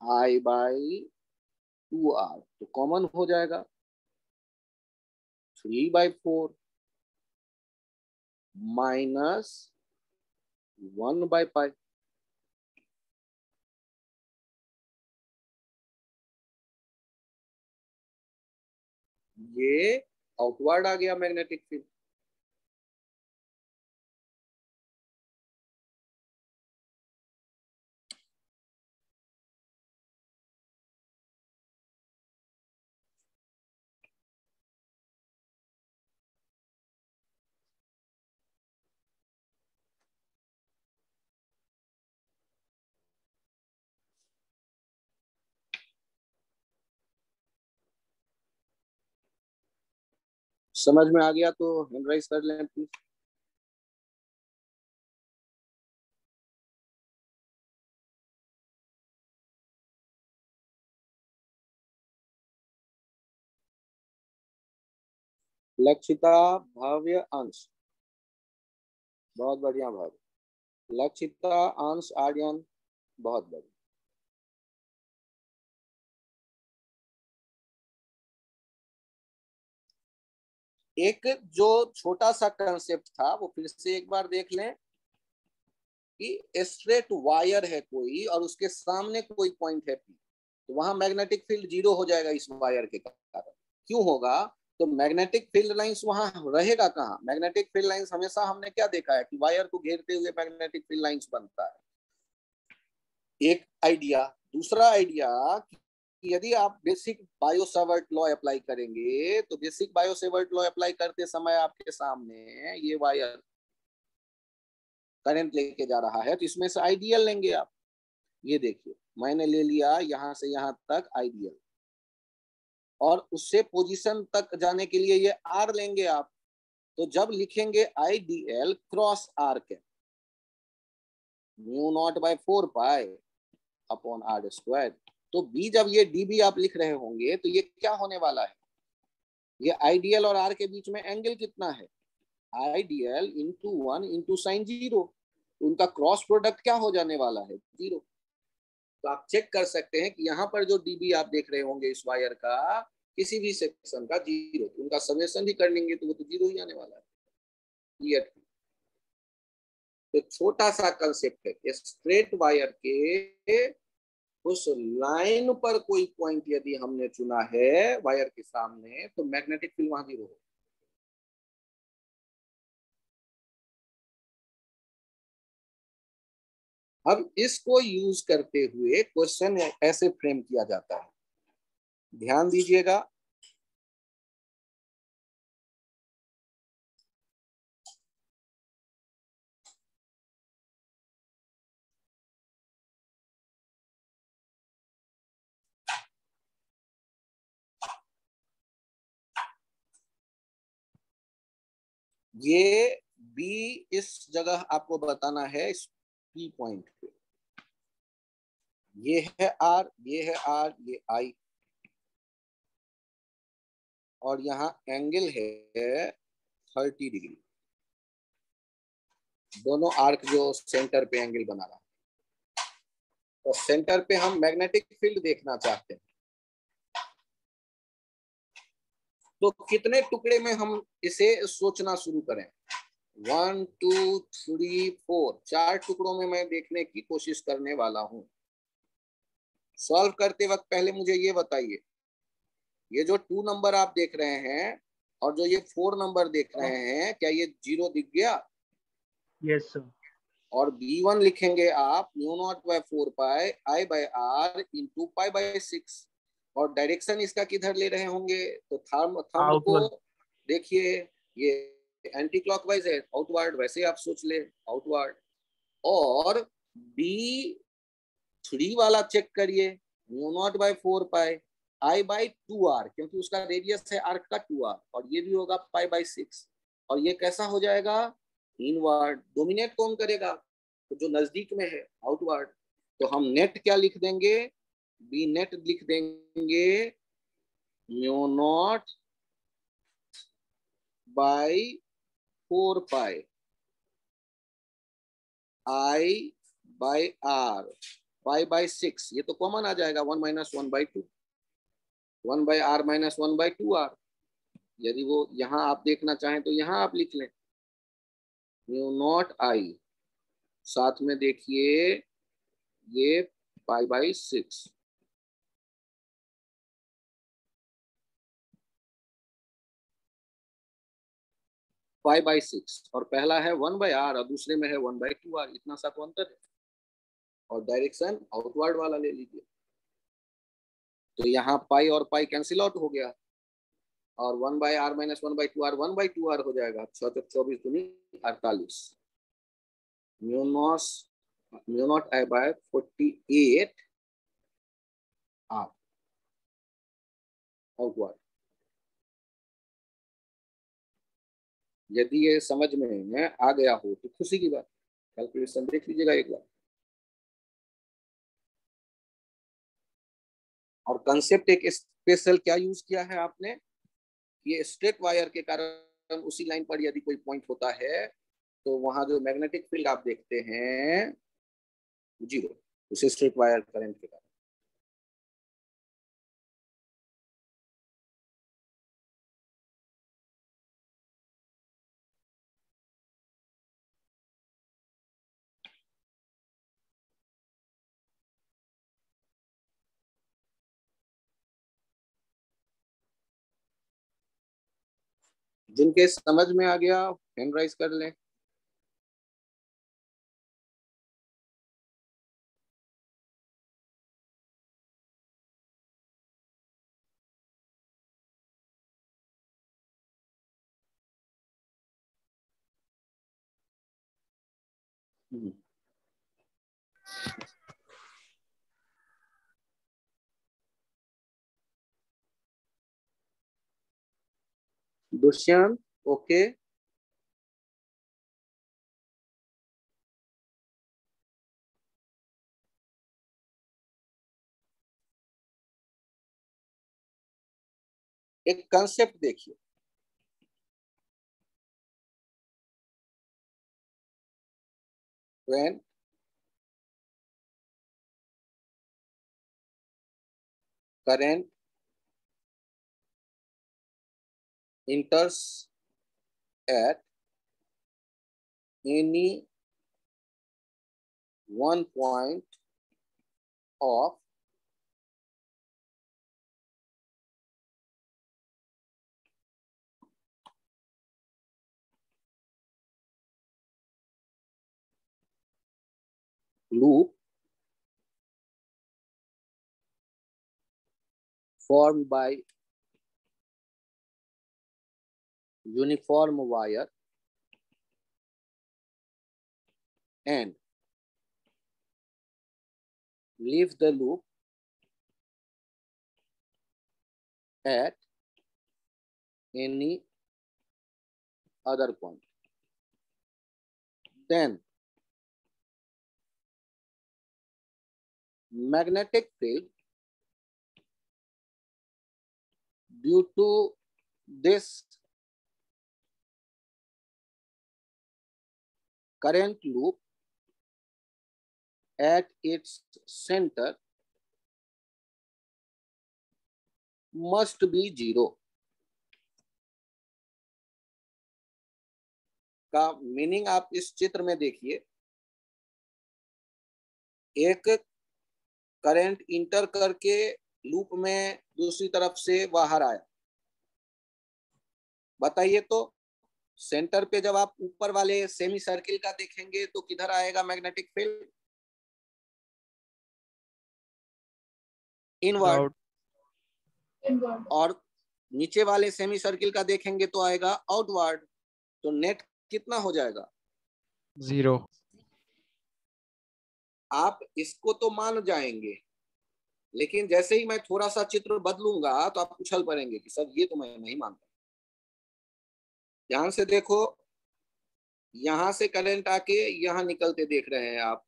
I by 2 R, तो कॉमन हो जाएगा 3 बाई 4 माइनस 1 बाई पाई। ये आउटवर्ड आ गया मैग्नेटिक फील्ड। समझ में आ गया तो हैंड राइज कर लें प्लीज। लक्षिता, भव्य, अंश, बहुत बढ़िया भव्य। लक्षिता, अंश, आर्यन, बहुत बढ़िया। एक जो छोटा सा कंसेप्ट था वो फिर से एक बार देख लें कि स्ट्रेट वायर है कोई और उसके सामने कोई पॉइंट है P, तो वहां मैग्नेटिक फील्ड 0 हो जाएगा इस वायर के कारण। क्यों होगा? तो मैग्नेटिक फील्ड लाइंस वहां रहेगा कहाँ? मैग्नेटिक फील्ड लाइंस हमेशा हमने क्या देखा है कि वायर को घेरते हुए मैग्नेटिक फील्ड लाइंस बनता है, एक आइडिया। दूसरा आइडिया, यदि आप basic bio Savart law apply करेंगे तो basic bio Savart law apply करते समय आपके सामने ये वायर करंट लेके जा रहा है, तो इसमें से आइडियल लेंगे आप। ये देखिए मैंने ले लिया यहां से यहां तक आइडियल, और उससे पोजीशन तक जाने के लिए ये आर लेंगे आप। तो जब लिखेंगे आईडीएल क्रॉस आर के mu not by 4 pi upon R square, तो बी जब ये डीबी आप लिख रहे होंगे तो ये क्या होने वाला है? ये आईडीएल और आर के बीच में एंगल कितना है? आईडीएल इंटू 1 इंटू साइन 0, उनका क्रॉस प्रोडक्ट क्या हो जाने वाला है? 0। तो आप चेक कर सकते हैं कि यहाँ पर जो डीबी आप देख रहे होंगे इस वायर का, किसी भी सेक्शन का 0, तो उनका समेशन भी कर लेंगे तो वो तो 0 ही आने वाला है। क्लियर? तो छोटा सा कंसेप्ट है, स्ट्रेट वायर के उस लाइन पर कोई पॉइंट यदि हमने चुना है वायर के सामने तो मैग्नेटिक फील्ड वहां 0 होगा। अब इसको यूज करते हुए क्वेश्चन ऐसे फ्रेम किया जाता है, ध्यान दीजिएगा। ये बी इस जगह आपको बताना है, इस पी पॉइंट पे। ये है आर, ये है आर, ये आई, और यहाँ एंगल है 30 डिग्री। दोनों आर्क जो सेंटर पे एंगल बना रहा है, तो सेंटर पे हम मैग्नेटिक फील्ड देखना चाहते हैं। तो कितने टुकड़े में हम इसे सोचना शुरू करें? 1 2 3 4, 4 टुकड़ों में मैं देखने की कोशिश करने वाला हूं। सॉल्व करते वक्त पहले मुझे ये बताइए, ये जो 2 नंबर आप देख रहे हैं और जो ये 4 नंबर देख रहे हैं, क्या ये 0 दिख गया?
Yes sir.
और B1 लिखेंगे आप mu not by 4 pi I by R into pi by 6, और डायरेक्शन इसका किधर ले रहे होंगे? तो थंब को देखिए, ये एंटी क्लॉकवाइज है, आउटवर्ड, वैसे आप सोच ले आउटवर्ड। और B3 वाला चेक करिए, mu naught by 4 pi I bye 2r, क्योंकि उसका रेडियस है आर्क का 2r, और ये भी होगा पाई बाय 6, और ये कैसा हो जाएगा? इनवर्ड। डोमिनेट कौन करेगा? तो जो नजदीक में है, आउटवर्ड। तो हम नेट क्या लिख देंगे? बी नेट लिख देंगे mu not by 4 pi I by R pi by 6, ये तो कॉमन आ जाएगा, 1 minus 1 by 2, 1 by R minus 1 by 2r। यदि वो यहाँ आप देखना चाहें तो यहाँ आप लिख लें म्यू नॉट आई, साथ में देखिए ये पाई बाय 6। पाई बाय 6, और पहला है 1 बाय आर और दूसरे में है 1 बाय 2r, इतना सा तो अंतर है। और डायरेक्शन आउटवर्ड वाला ले लीजिए, तो यहाँ पाई और पाई कैंसिल आउट हो गया, और 1 by R minus 1 by 2r 1 by 2r हो जाएगा। 24 दूनी 48, mu not I by 48 R outward. यदि ये समझ में आ गया हो तो खुशी की बात, कैलकुलेशन देख लीजिएगा एक बार। और कंसेप्ट एक स्पेशल क्या यूज किया है आपने, ये स्ट्रेट वायर के कारण उसी लाइन पर यदि कोई पॉइंट होता है तो वहां जो मैग्नेटिक फील्ड आप देखते हैं जीरो, उसे स्ट्रेट वायर करंट के कारण। जिनके समझ में आ गया हैंड राइज कर लें। दुष्यंत ओके। एक कंसेप्ट देखिए, when current enters at any one point of loop formed by uniform wire and leave the loop at any other point. Then magnetic field due to this current loop at its center must be zero। का मीनिंग आप इस चित्र में देखिए, एक करंट इंटर करके लूप में दूसरी तरफ से बाहर आया। बताइए तो सेंटर पे जब आप ऊपर वाले सेमी सर्किल का देखेंगे तो किधर आएगा मैग्नेटिक फील्ड? इनवर्ड। और नीचे वाले सेमी सर्किल का देखेंगे तो आएगा आउटवर्ड। तो नेट कितना हो जाएगा?
0।
आप इसको तो मान जाएंगे, लेकिन जैसे ही मैं थोड़ा सा चित्र बदलूंगा तो आप उछल पड़ेंगे कि सर ये तो मैं नहीं मानता। ध्यान से देखो, यहां से करंट आके यहां निकलते देख रहे हैं आप।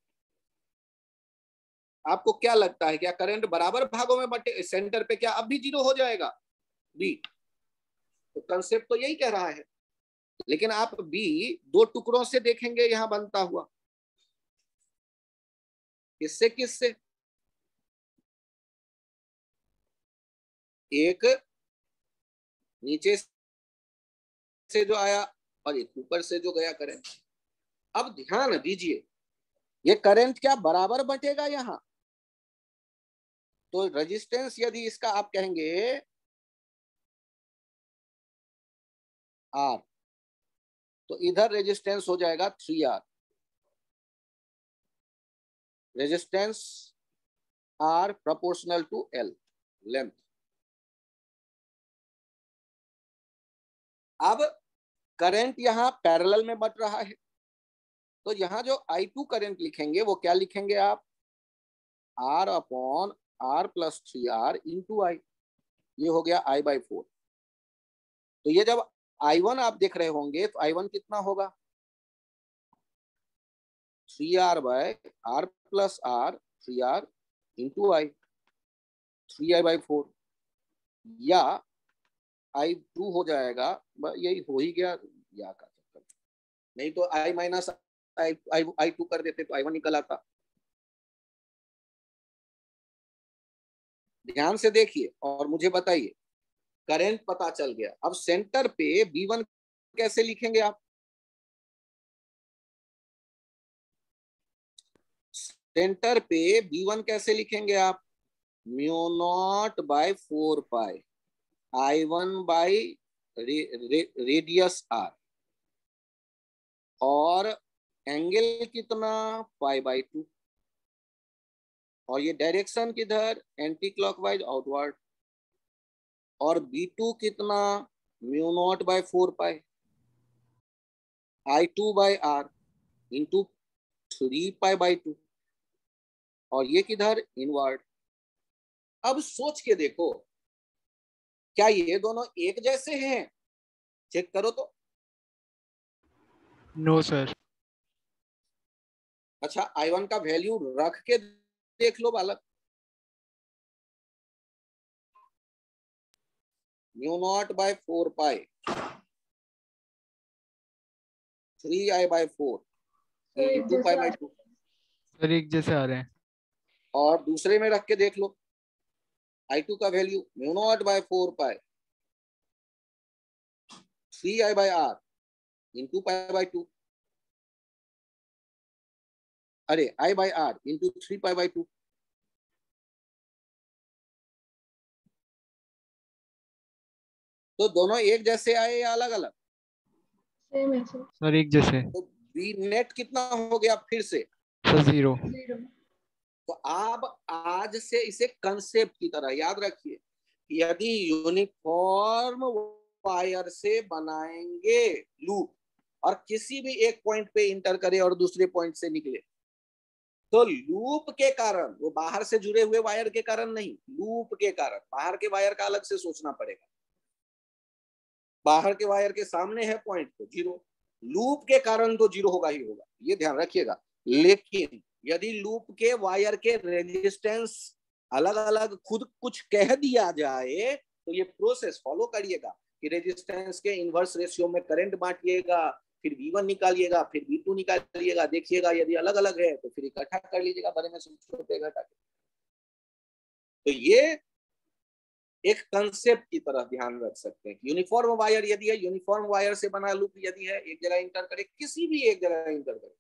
आपको क्या लगता है, क्या करंट बराबर भागों में बटे सेंटर पे क्या अब भी जीरो हो जाएगा? बी। तो कंसेप्ट तो यही कह रहा है, लेकिन आप बी दो टुकड़ों से देखेंगे यहां बनता हुआ। किससे किससे? एक नीचे से जो आया और एक ऊपर से जो गया करंट। अब ध्यान दीजिए, ये करंट क्या बराबर बटेगा यहां? तो रेजिस्टेंस यदि इसका आप कहेंगे आर, तो इधर रेजिस्टेंस हो जाएगा 3R। Resistance R proportional to L, length. अब करंट यहां पैरेलल में बट रहा है, तो यहां जो I2 करंट लिखेंगे वो क्या लिखेंगे आप? R upon R plus 3R into I. ये हो गया I/4। तो ये जब I1 आप देख रहे होंगे तो I1 कितना होगा 3R by R plus R 3R into I 3I/4 या I2 हो जाएगा, यही हो ही गया या का चक्कर, नहीं तो I माइनस I2 कर देते तो I1 निकल आता। ध्यान से देखिए और मुझे बताइए, करंट पता चल गया। अब सेंटर पे V1 कैसे लिखेंगे आप? सेंटर पे V1 कैसे लिखेंगे आप? Mu not by 4 pi I1 by radius R और एंगल कितना π/2 और ये डायरेक्शन किधर एंटी क्लॉकवाइज आउटवर्ड और B2 कितना mu naught by 4 pi I2 bye R into 3π/2 और ये किधर इनवर्ड। अब सोच के देखो, क्या ये दोनों एक जैसे हैं? चेक करो तो।
No sir.
अच्छा, I1 का वैल्यू रख के देख लो बालक। Mu not by 4 pi 3I/4 into π/2
sir एक जैसे आ रहे हैं।
और दूसरे में रख के देख लो, I2 का value mu not by 4 pi 3I/R into π/2, अरे I/R इंटू 3π/2। तो दोनों एक जैसे आए या अलग अलग?
सेम है सर।
सर एक जैसे।
तो बी नेट कितना हो गया फिर से?
सर 0।
तो आप आज से इसे कंसेप्ट की तरह याद रखिए, यदि यूनिफॉर्म वायर से बनाएंगे लूप और किसी भी एक पॉइंट पे इंटर करे और दूसरे पॉइंट से निकले, तो लूप के कारण, वो बाहर से जुड़े हुए वायर के कारण नहीं, लूप के कारण, बाहर के वायर का अलग से सोचना पड़ेगा। बाहर के वायर के सामने है पॉइंट तो 0, लूप के कारण तो 0 होगा ही होगा, ये ध्यान रखिएगा। लेकिन यदि लूप के वायर के रेजिस्टेंस अलग अलग खुद कुछ कह दिया जाए तो ये प्रोसेस फॉलो करिएगा कि रेजिस्टेंस के इनवर्स रेशियो में करंट बांटिएगा, फिर V1 निकालिएगा, फिर V2 निकालिएगा, देखिएगा यदि अलग अलग है तो फिर इकट्ठा कर लीजिएगा बड़े में से छोटे घटा के। तो ये एक कंसेप्ट की तरह ध्यान रख सकते हैं। यूनिफॉर्म वायर यदि है, यूनिफॉर्म वायर से बना लूप यदि है, एक जगह इंटर करे, किसी भी एक जगह इंटर करे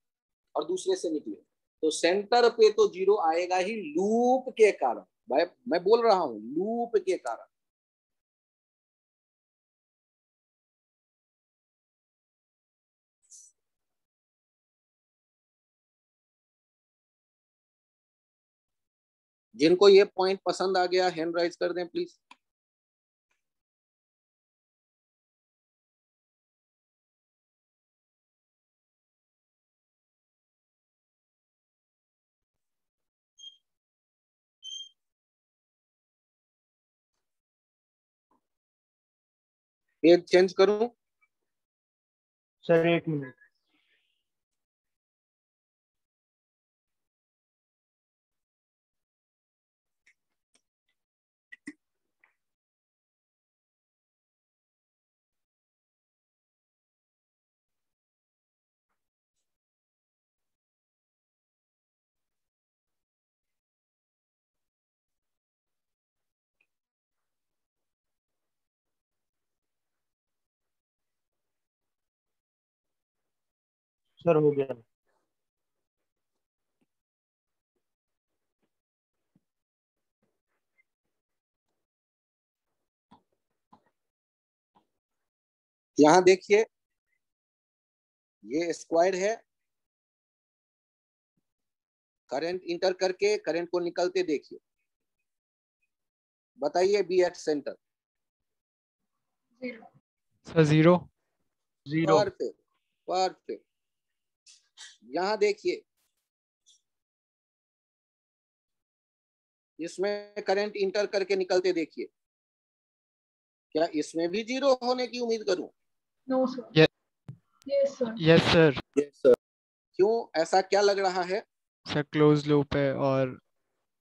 और दूसरे से निकले, तो सेंटर पे तो 0 आएगा ही लूप के कारण। भाई मैं बोल रहा हूं लूप के कारण। जिनको ये पॉइंट पसंद आ गया हैंड राइज कर दें प्लीज। पेज चेंज करूं?
Sir 1 minute. सर हो गया।
यहां देखिए ये स्क्वायर है, करंट इंटर करके करंट को निकलते देखिए, बताइए B at centre.
Sir 0।
Perfect perfect. यहां देखिए इसमें करंट इंटर करके निकलते देखिए, क्या इसमें भी 0 होने की उम्मीद करूं?
No, sir.
Ye-
Yes, sir.
Yes sir.
Yes, sir. क्यों, ऐसा क्या लग रहा है?
सर क्लोज लूप है और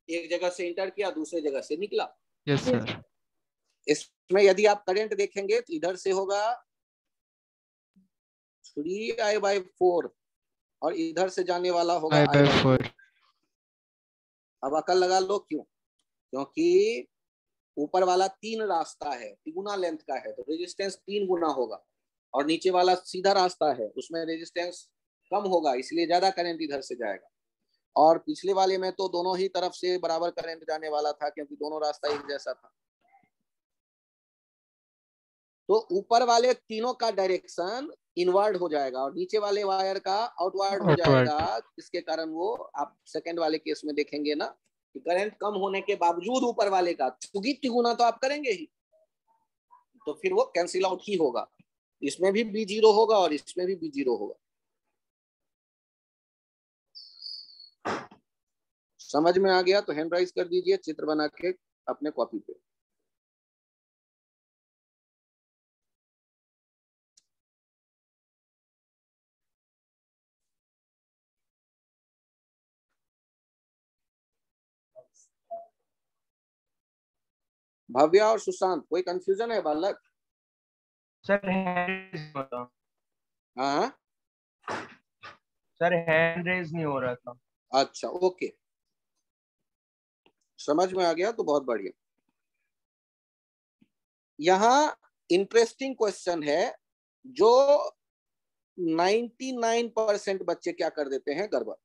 एक जगह से इंटर किया, दूसरे जगह से निकला।
Yes
Yes.
सर।
इसमें यदि आप करंट देखेंगे तो इधर से होगा 3I/4 और इधर से जाने वाला होगा I/4।
5/4।
अब अकल लगा लो क्यों? क्योंकि ऊपर वाला 3 रास्ता है, तिगुना लेंथ का है, तो रेजिस्टेंस 3 गुना होगा, और नीचे वाला सीधा रास्ता है, उसमें रेजिस्टेंस कम होगा, इसलिए ज्यादा करंट इधर से जाएगा। और पिछले वाले में तो दोनों ही तरफ से बराबर करंट जाने वाला था, क्योंकि दोनों रास्ता एक जैसा था। तो ऊपर वाले तीनों का डायरेक्शन इनवर्ड हो जाएगा और नीचे वाले वायर का आउटवर्ड हो जाएगा। इसके कारण वो आप सेकंड वाले केस में देखेंगे ना कि करंट कम होने के बावजूद ऊपर वाले का चूंकि तिगुना तो आप करेंगे ही, तो फिर वो कैंसिल आउट ही होगा। इसमें भी B0 होगा और इसमें भी B0 होगा। समझ में आ गया तो हैंड राइज कर दीजिए चित्र बना के अपने कॉपी पे। भव्या और सुशांत, कोई कंफ्यूजन है बालक?
सर हैंड रेज हो रहा
हाँ
सर हैंड रेज नहीं हो रहा था।
अच्छा, ओके, समझ में आ गया तो बहुत बढ़िया। यहाँ इंटरेस्टिंग क्वेश्चन है जो 99% बच्चे क्या कर देते हैं, गड़बड़।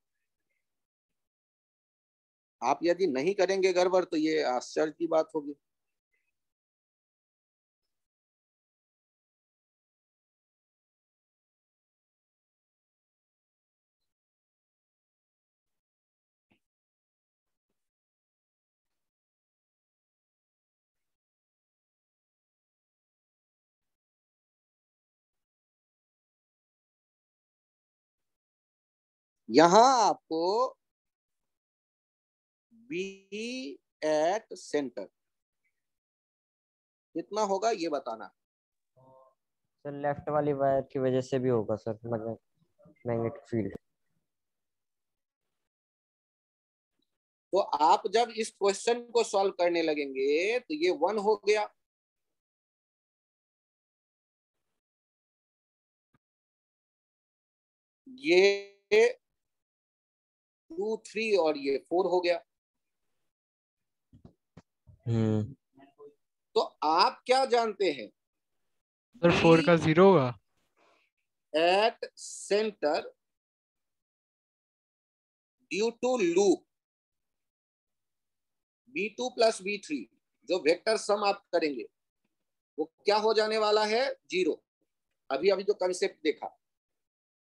आप यदि नहीं करेंगे गड़बड़ तो ये आश्चर्य की बात होगी। यहां आपको बी एट सेंटर कितना होगा ये बताना।
सर लेफ्ट वाली वायर की वजह से भी होगा सर, मैग्नेटिक फील्ड।
तो आप जब इस क्वेश्चन को सॉल्व करने लगेंगे तो ये 1 हो गया, ये 2, 3 और ये 4 हो गया। तो आप क्या जानते हैं?
सर 4 का 0 होगा।
At centre due to loop B2 + B3 जो वेक्टर सम आप करेंगे वो क्या हो जाने वाला है, 0। अभी जो कंसेप्ट देखा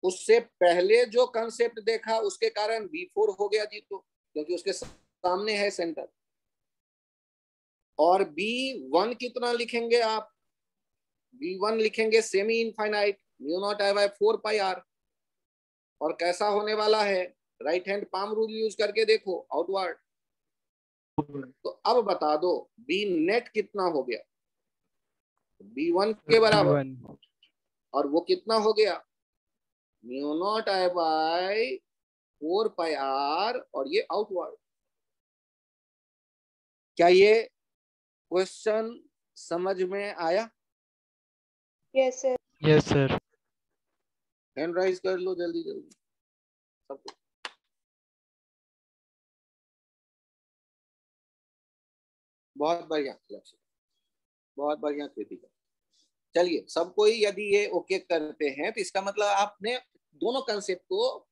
उससे पहले जो कंसेप्ट देखा उसके कारण B4 हो गया 0 क्योंकि उसके सामने है सेंटर। और B1 कितना लिखेंगे आप? B1 लिखेंगे सेमी इनफाइनाइट μ0I/4πr। और कैसा होने वाला है, right hand palm rule use करके देखो, आउटवर्ड। तो अब बता दो बी नेट कितना हो गया? B1 के बराबर।
B1।
और वो कितना हो गया? μ0I/4πr और ये आउटवर्ड। क्या ये क्वेश्चन समझ में आया?
Yes, sir.
Yes sir.
Hand raise कर लो जल्दी जल्दी सबको। बहुत बढ़िया लक्ष्य, बहुत बढ़िया कृतिका। चलिए सब कोई यदि ये ओके करते हैं तो इसका मतलब आपने दोनों कंसेप्ट को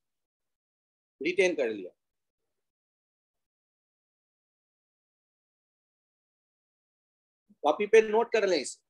रिटेन कर लिया। कॉपी पे नोट कर लें इसे।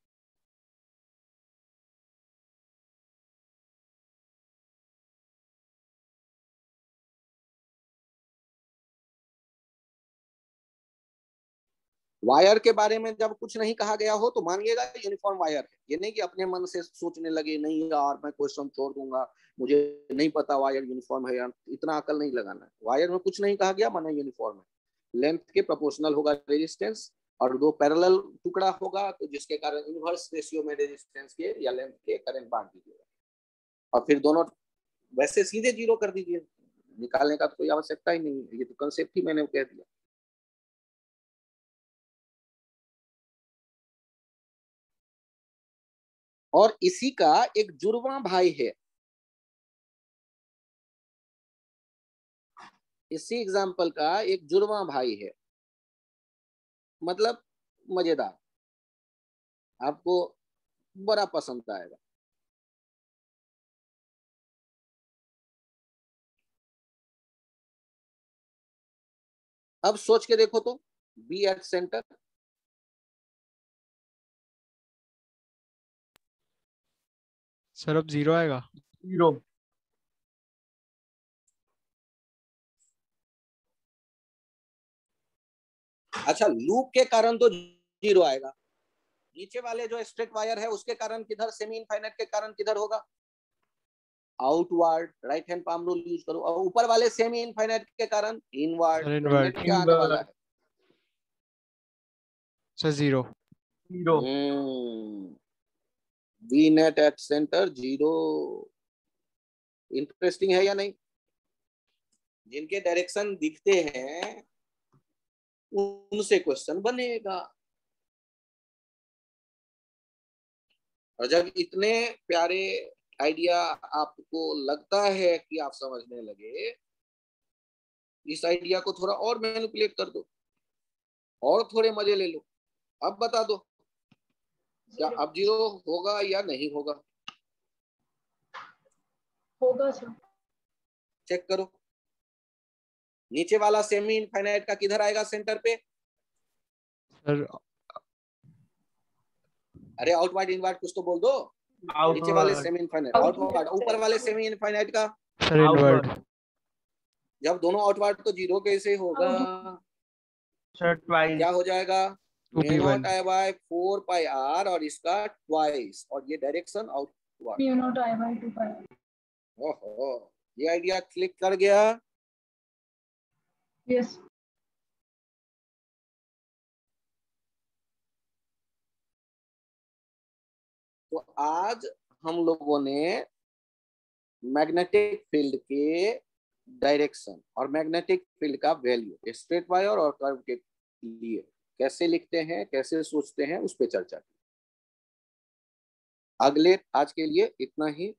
वायर के बारे में जब कुछ नहीं कहा गया हो तो मानिएगा यूनिफॉर्म वायर है। ये नहीं कि अपने मन से सोचने लगे नहीं यार मैं क्वेश्चन छोड़ दूंगा, मुझे नहीं पता वायर यूनिफॉर्म है यार, इतना अकल नहीं लगाना है। वायर में कुछ नहीं कहा गया, माना यूनिफॉर्म है। लेंथ के प्रोपोर्शनल होगा रेजिस्टेंस, और दो पैरेलल टुकड़ा होगा तो जिसके कारण इनवर्स रेशियो में रेजिस्टेंस के या लेंथ के करंट बांट दीजिएगा और फिर दोनों वैसे सीधे जीरो कर दीजिए, निकालने का तो कोई आवश्यकता ही नहीं है, ये तो कंसेप्ट ही मैंने कह दिया। और इसी का एक जुड़वा भाई है, इसी एग्जाम्पल का एक जुड़वा भाई है, मतलब मजेदार, आपको बड़ा पसंद आएगा। अब सोच के देखो तो बी एट सेंटर,
सर अब 0 आएगा।
0
अच्छा लूप के कारण तो 0 आएगा, नीचे वाले जो स्ट्रेट वायर है उसके कारण किधर, सेमी इनफाइनाइट के कारण किधर होगा, outward, right hand palm rule use करो, और ऊपर वाले सेमी इनफाइनाइट के कारण इनवर्ड,
सर
तो
इनवर्ड।
नेट क्या आने वाला है,
sir 0।
0
V net at centre 0। Interesting है या नहीं? जिनके डायरेक्शन दिखते हैं उनसे क्वेश्चन बनेगा, और जब इतने प्यारे आइडिया आपको लगता है कि आप समझने लगे, इस आइडिया को थोड़ा और मैनिपुलेट कर दो और थोड़े मजे ले लो। अब बता दो क्या अब 0 होगा या नहीं होगा?
होगा सर।
चेक करो, नीचे वाला सेमी इनफाइनाइट का किधर आएगा सेंटर पे?
सर
अरे आउटवर्ड इनवर्ड कुछ तो बोल दो। नीचे वाले सेमी इनफाइनाइट आउटवर्ड, ऊपर वाले सेमी इनफाइनाइट का
सर इनवर्ड।
जब दोनों आउटवर्ड तो 0 कैसे होगा?
सर ट्वाइस
क्या हो जाएगा?
2p1
0 by 4 pi r और इसका ट्वाइस, और ये डायरेक्शन आउटवर्ड।
म्यू आई बाय 2 पाई।
ओहो, ये आइडिया क्लिक कर गया।
यस।
तो आज हम लोगों ने मैग्नेटिक फील्ड के डायरेक्शन और मैग्नेटिक फील्ड का वैल्यू स्ट्रेट वायर और कर्व के लिए कैसे लिखते हैं, कैसे सोचते हैं, उस पर चर्चा की। अगले आज के लिए इतना ही।